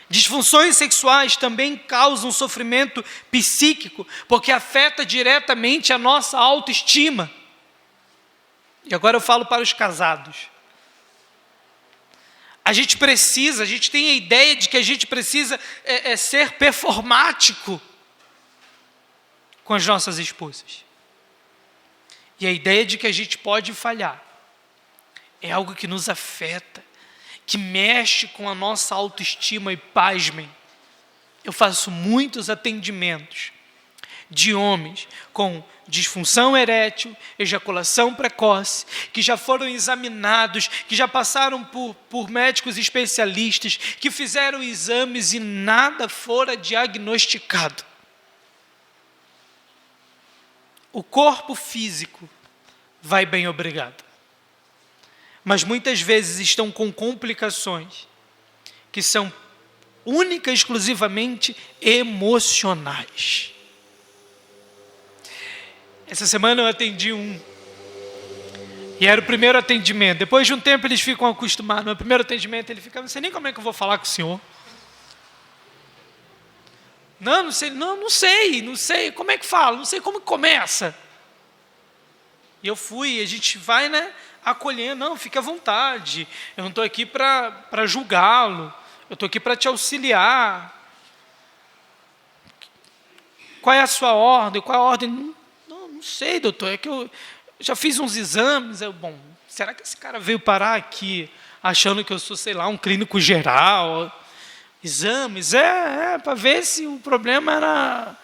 A: Disfunções sexuais também causam sofrimento psíquico, porque afeta diretamente a nossa autoestima. E agora eu falo para os casados. A gente tem a ideia de que a gente precisa ser performático com as nossas esposas. E a ideia de que a gente pode falhar é algo que nos afeta, que mexe com a nossa autoestima. E pasmem, eu faço muitos atendimentos de homens com disfunção erétil, ejaculação precoce, que já foram examinados, que já passaram por médicos especialistas, que fizeram exames e nada fora diagnosticado. O corpo físico vai bem, obrigado. Mas muitas vezes estão com complicações que são única e exclusivamente emocionais. Essa semana eu atendi e era o primeiro atendimento. Depois de um tempo eles ficam acostumados. No primeiro atendimento ele fica, não sei nem como é que eu vou falar com o senhor. Não sei, como é que fala, não sei como que começa. E eu fui, a gente vai, acolhendo, não, fique à vontade, eu não estou aqui para julgá-lo, eu estou aqui para te auxiliar. Qual é a sua ordem? Qual é a ordem? Não sei, doutor, é que eu já fiz uns exames. Bom, será que esse cara veio parar aqui achando que eu sou, sei lá, um clínico geral? Exames, para ver se o problema era,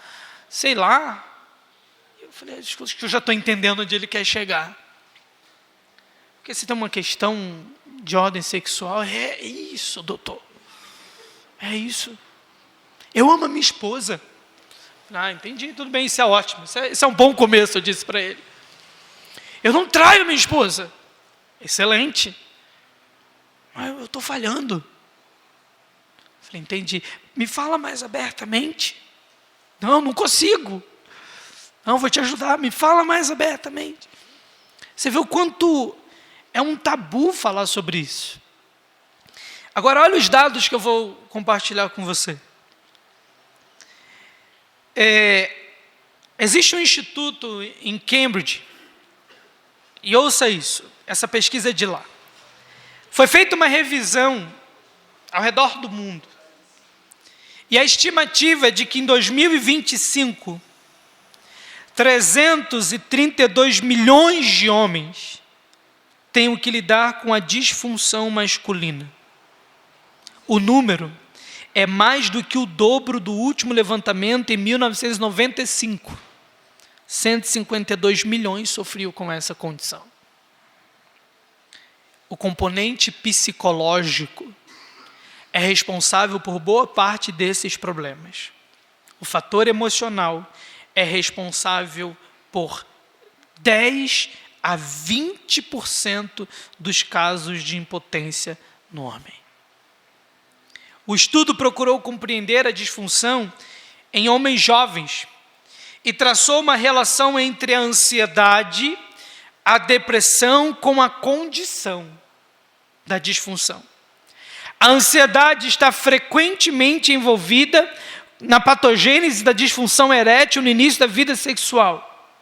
A: sei lá. Eu falei, acho que eu já estou entendendo onde ele quer chegar. Porque se tem uma questão de ordem sexual, é isso, doutor. É isso. Eu amo a minha esposa. Entendi, tudo bem, isso é ótimo. Isso é um bom começo, eu disse para ele. Eu não traio minha esposa. Excelente. Mas eu estou falhando. Falei, entendi. Me fala mais abertamente. Não consigo. Não, vou te ajudar. Me fala mais abertamente. Você vê o quanto é um tabu falar sobre isso. Agora, olha os dados que eu vou compartilhar com você. Existe um instituto em Cambridge, e ouça isso, essa pesquisa é de lá. Foi feita uma revisão ao redor do mundo, e a estimativa é de que em 2025, 332 milhões de homens têm que lidar com a disfunção masculina. O número é mais do que o dobro do último levantamento em 1995. 152 milhões sofriam com essa condição. O componente psicológico é responsável por boa parte desses problemas. O fator emocional é responsável por 10 a 20% dos casos de impotência no homem. O estudo procurou compreender a disfunção em homens jovens e traçou uma relação entre a ansiedade, a depressão com a condição da disfunção. A ansiedade está frequentemente envolvida na patogênese da disfunção erétil no início da vida sexual.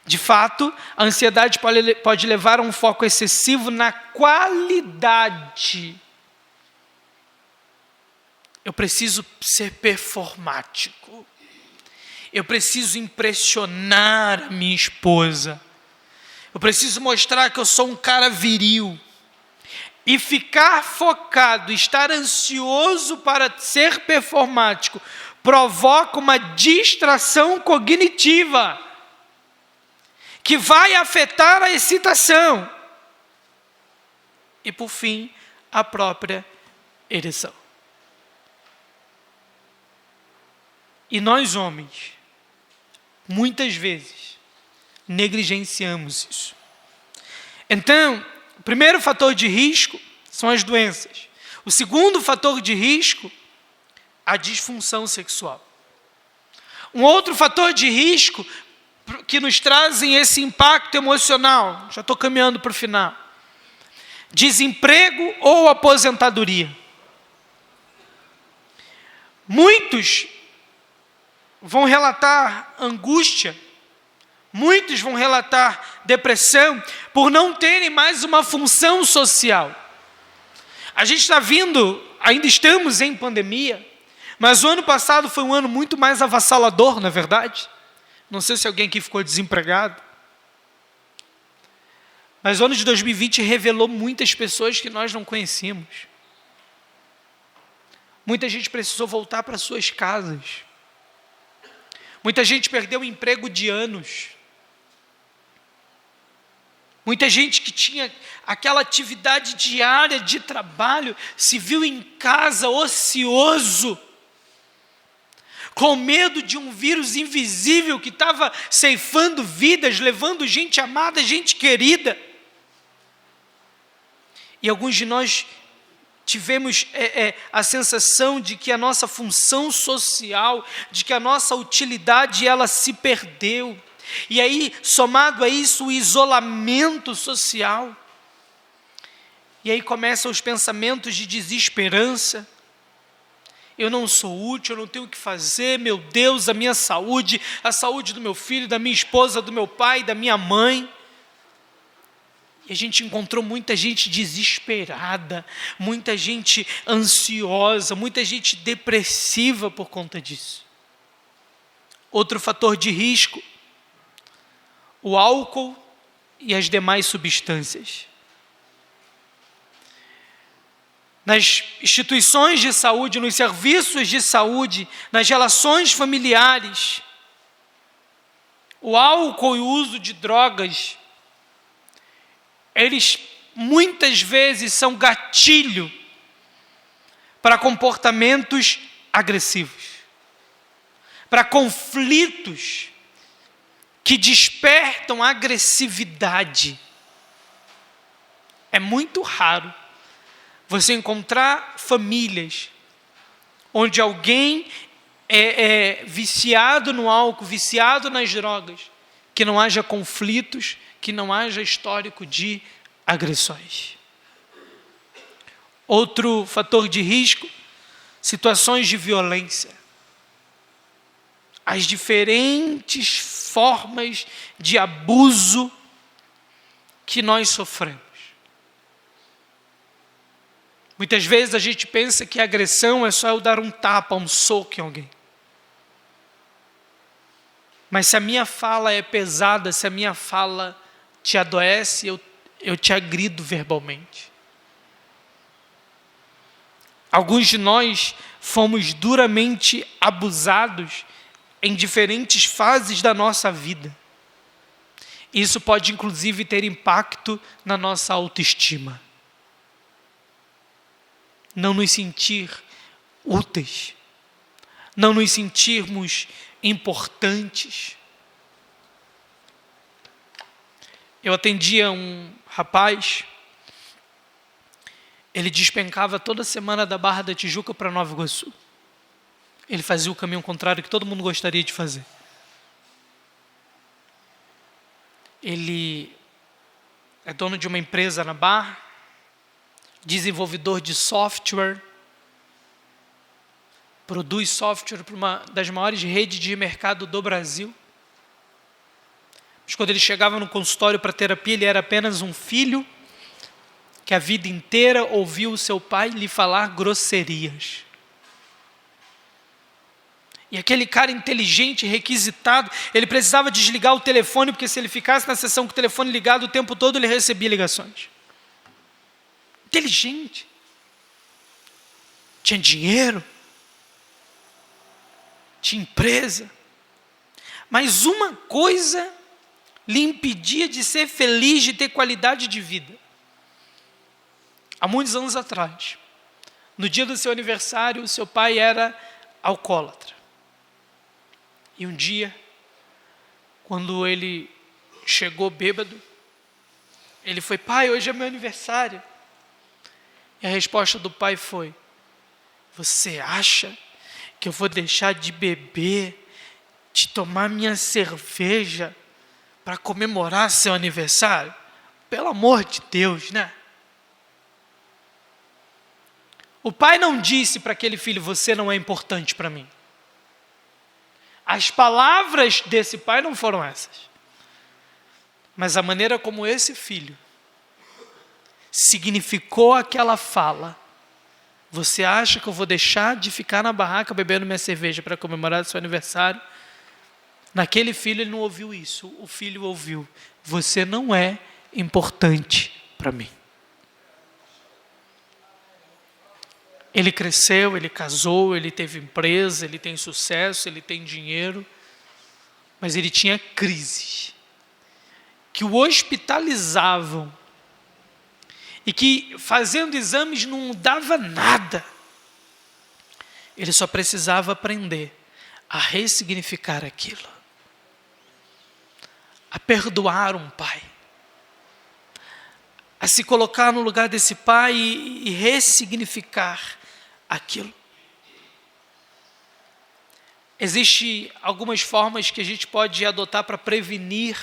A: De fato, a ansiedade pode levar a um foco excessivo na qualidade. Eu preciso ser performático. Eu preciso impressionar a minha esposa. Eu preciso mostrar que eu sou um cara viril. E ficar focado, estar ansioso para ser performático, provoca uma distração cognitiva que vai afetar a excitação e, por fim, a própria ereção. E nós, homens, muitas vezes, negligenciamos isso. Então, o primeiro fator de risco são as doenças. O segundo fator de risco, a disfunção sexual. Um outro fator de risco que nos trazem esse impacto emocional, já estou caminhando para o final, desemprego ou aposentadoria. Muitos vão relatar angústia, muitos vão relatar depressão por não terem mais uma função social. A gente está ainda estamos em pandemia, mas o ano passado foi um ano muito mais avassalador, não é verdade? Não sei se alguém aqui ficou desempregado. Mas o ano de 2020 revelou muitas pessoas que nós não conhecíamos. Muita gente precisou voltar para suas casas. Muita gente perdeu o emprego de anos. Muita gente que tinha aquela atividade diária de trabalho se viu em casa ocioso, com medo de um vírus invisível que estava ceifando vidas, levando gente amada, gente querida. E alguns de nós tivemos a sensação de que a nossa função social, de que a nossa utilidade, ela se perdeu. E aí, somado a isso, o isolamento social. E aí começam os pensamentos de desesperança. Eu não sou útil, eu não tenho o que fazer, meu Deus, a minha saúde, a saúde do meu filho, da minha esposa, do meu pai, da minha mãe. E a gente encontrou muita gente desesperada, muita gente ansiosa, muita gente depressiva por conta disso. Outro fator de risco, o álcool e as demais substâncias. Nas instituições de saúde, nos serviços de saúde, nas relações familiares, o álcool e o uso de drogas, eles muitas vezes são gatilho para comportamentos agressivos, para conflitos que despertam agressividade. É muito raro você encontrar famílias onde alguém é viciado no álcool, viciado nas drogas, que não haja conflitos, que não haja histórico de agressões. Outro fator de risco, situações de violência. As diferentes formas de abuso que nós sofremos. Muitas vezes a gente pensa que a agressão é só eu dar um tapa, um soco em alguém. Mas se a minha fala é pesada, se a minha fala te adoece, eu te agrido verbalmente. Alguns de nós fomos duramente abusados em diferentes fases da nossa vida. Isso pode, inclusive, ter impacto na nossa autoestima. Não nos sentir úteis. Não nos sentirmos importantes. Eu atendia um rapaz, ele despencava toda semana da Barra da Tijuca para Nova Iguaçu. Ele fazia o caminho contrário que todo mundo gostaria de fazer. Ele é dono de uma empresa na Barra, desenvolvedor de software, produz software para uma das maiores redes de mercado do Brasil. Mas quando ele chegava no consultório para terapia, ele era apenas um filho que a vida inteira ouviu o seu pai lhe falar grosserias. E aquele cara inteligente, requisitado, ele precisava desligar o telefone, porque se ele ficasse na sessão com o telefone ligado o tempo todo, ele recebia ligações. Inteligente. Tinha dinheiro. Tinha empresa. Mas uma coisa lhe impedia de ser feliz, de ter qualidade de vida. Há muitos anos atrás, no dia do seu aniversário, seu pai era alcoólatra. E um dia, quando ele chegou bêbado, ele foi: pai, hoje é meu aniversário. E a resposta do pai foi: você acha que eu vou deixar de beber, de tomar minha cerveja para comemorar seu aniversário? Pelo amor de Deus, né? O pai não disse para aquele filho: você não é importante para mim. As palavras desse pai não foram essas. Mas a maneira como esse filho significou aquela fala: você acha que eu vou deixar de ficar na barraca bebendo minha cerveja para comemorar seu aniversário? Naquele filho ele não ouviu isso. O filho ouviu: você não é importante para mim. Ele cresceu, ele casou, ele teve empresa, ele tem sucesso, ele tem dinheiro, mas ele tinha crises que o hospitalizavam e que, fazendo exames, não dava nada. Ele só precisava aprender a ressignificar aquilo, a perdoar um pai, a se colocar no lugar desse pai e ressignificar aquilo. Existem algumas formas que a gente pode adotar para prevenir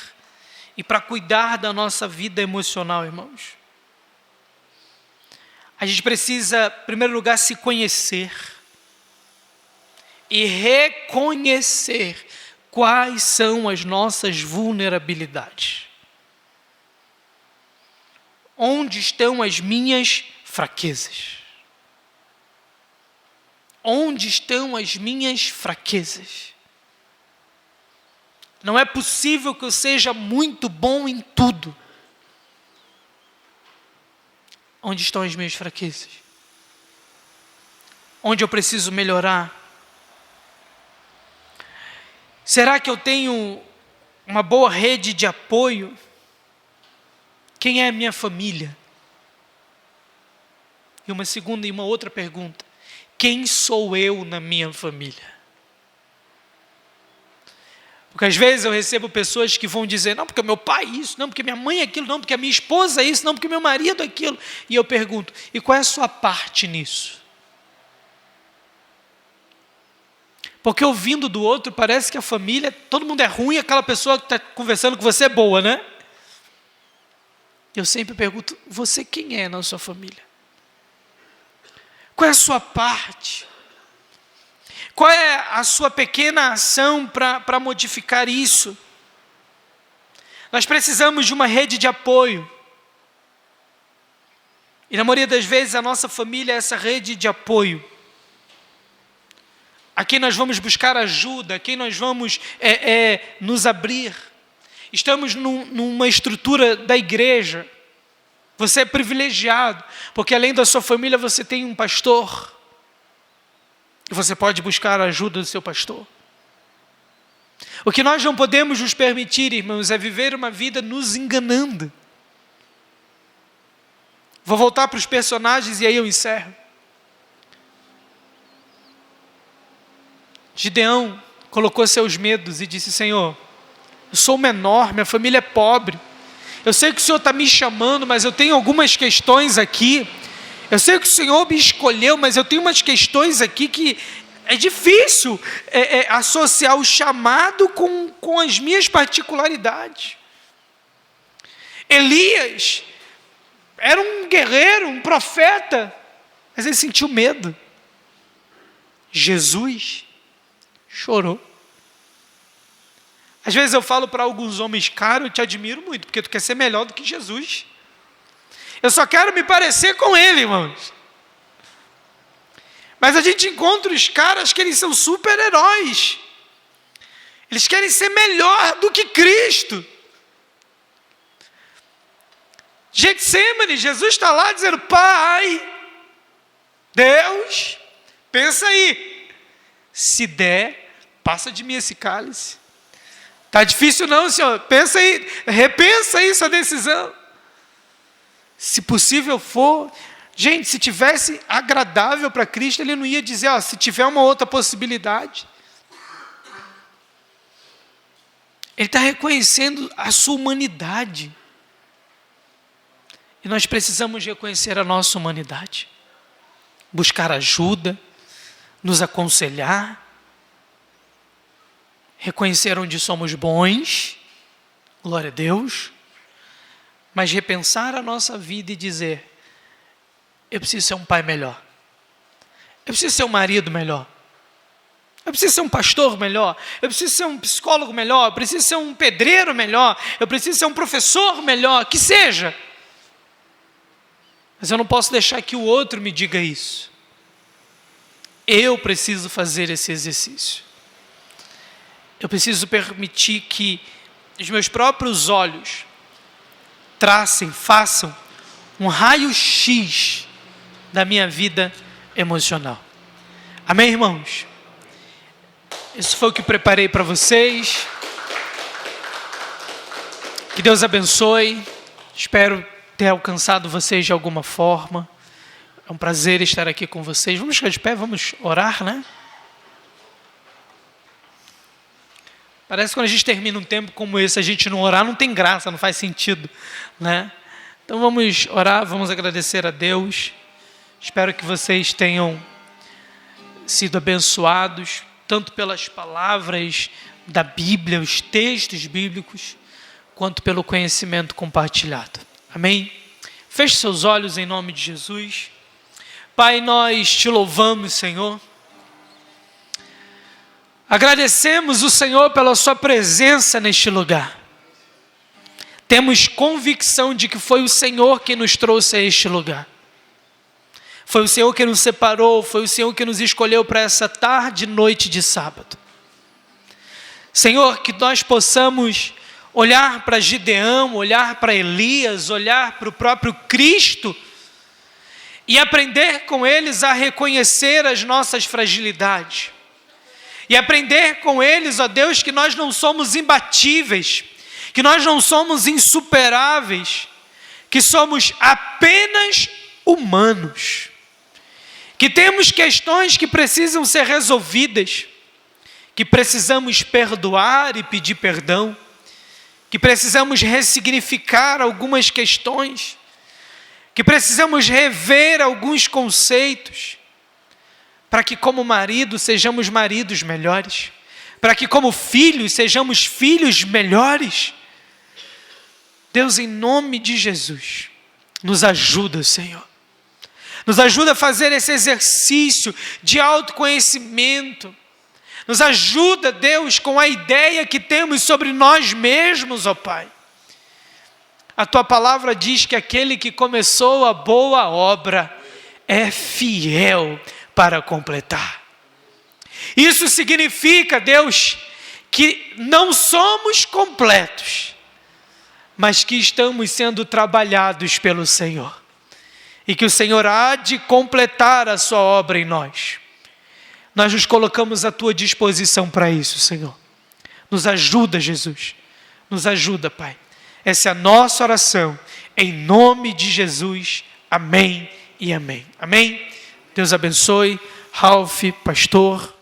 A: e para cuidar da nossa vida emocional, irmãos. A gente precisa, em primeiro lugar, se conhecer e reconhecer quais são as nossas vulnerabilidades. Onde estão as minhas fraquezas? Onde estão as minhas fraquezas? Não é possível que eu seja muito bom em tudo. Onde estão as minhas fraquezas? Onde eu preciso melhorar? Será que eu tenho uma boa rede de apoio? Quem é a minha família? E uma outra pergunta: quem sou eu na minha família? Porque às vezes eu recebo pessoas que vão dizer: não, porque meu pai é isso, não, porque minha mãe é aquilo, não, porque a minha esposa é isso, não, porque meu marido é aquilo. E eu pergunto: e qual é a sua parte nisso? Porque ouvindo do outro, parece que a família, todo mundo é ruim, aquela pessoa que está conversando com você é boa, né? Eu sempre pergunto: você quem é na sua família? Qual é a sua parte? Qual é a sua pequena ação para modificar isso? Nós precisamos de uma rede de apoio. E na maioria das vezes a nossa família é essa rede de apoio. a quem nós vamos buscar ajuda, a quem nós vamos nos abrir. Estamos numa estrutura da igreja. Você é privilegiado, porque além da sua família você tem um pastor. E você pode buscar a ajuda do seu pastor. O que nós não podemos nos permitir, irmãos, é viver uma vida nos enganando. Vou voltar para os personagens e aí eu encerro. Gideão colocou seus medos e disse: Senhor, eu sou o menor, minha família é pobre. Eu sei que o Senhor está me chamando, mas eu tenho algumas questões aqui. Eu sei que o Senhor me escolheu, mas eu tenho umas questões aqui que é difícil associar o chamado com as minhas particularidades. Elias era um guerreiro, um profeta, mas ele sentiu medo. Jesus chorou. Às vezes eu falo para alguns homens: cara, eu te admiro muito, porque tu quer ser melhor do que Jesus. Eu só quero me parecer com ele, irmãos. Mas a gente encontra os caras que eles são super-heróis. Eles querem ser melhor do que Cristo. Getsemane, Jesus está lá dizendo: Pai, Deus, pensa aí. Se der, passa de mim esse cálice. Está difícil não, Senhor? Pensa aí, repensa aí sua decisão. Se possível for, gente, se tivesse agradável para Cristo, ele não ia dizer: se tiver uma outra possibilidade. Ele está reconhecendo a sua humanidade. E nós precisamos reconhecer a nossa humanidade. Buscar ajuda, nos aconselhar, reconhecer onde somos bons, glória a Deus, mas repensar a nossa vida e dizer: eu preciso ser um pai melhor, eu preciso ser um marido melhor, eu preciso ser um pastor melhor, eu preciso ser um psicólogo melhor, eu preciso ser um pedreiro melhor, eu preciso ser um professor melhor, que seja. Mas eu não posso deixar que o outro me diga isso. Eu preciso fazer esse exercício. Eu preciso permitir que os meus próprios olhos façam um raio-x da minha vida emocional. Amém, irmãos? Isso foi o que preparei para vocês. Que Deus abençoe. Espero ter alcançado vocês de alguma forma. É um prazer estar aqui com vocês. Vamos ficar de pé, vamos orar, né? Parece que quando a gente termina um tempo como esse, a gente não orar, não tem graça, não faz sentido, né? Então vamos orar, vamos agradecer a Deus. Espero que vocês tenham sido abençoados, tanto pelas palavras da Bíblia, os textos bíblicos, quanto pelo conhecimento compartilhado. Amém? Feche seus olhos em nome de Jesus. Pai, nós te louvamos, Senhor. Agradecemos o Senhor pela sua presença neste lugar. Temos convicção de que foi o Senhor que nos trouxe a este lugar. Foi o Senhor que nos separou, foi o Senhor que nos escolheu para essa tarde e noite de sábado. Senhor, que nós possamos olhar para Gideão, olhar para Elias, olhar para o próprio Cristo e aprender com eles a reconhecer as nossas fragilidades. E aprender com eles, ó Deus, que nós não somos imbatíveis, que nós não somos insuperáveis, que somos apenas humanos, que temos questões que precisam ser resolvidas, que precisamos perdoar e pedir perdão, que precisamos ressignificar algumas questões, que precisamos rever alguns conceitos, para que como marido sejamos maridos melhores, para que como filhos sejamos filhos melhores. Deus, em nome de Jesus, nos ajuda, Senhor. Nos ajuda a fazer esse exercício de autoconhecimento. Nos ajuda, Deus, com a ideia que temos sobre nós mesmos, ó Pai. A Tua palavra diz que aquele que começou a boa obra é fiel para completar. Isso significa, Deus, que não somos completos, mas que estamos sendo trabalhados pelo Senhor. E que o Senhor há de completar a sua obra em nós. Nós nos colocamos à tua disposição para isso, Senhor. Nos ajuda, Jesus. Nos ajuda, Pai. Essa é a nossa oração. Em nome de Jesus. Amém e amém. Amém. Deus abençoe. Ralph, pastor.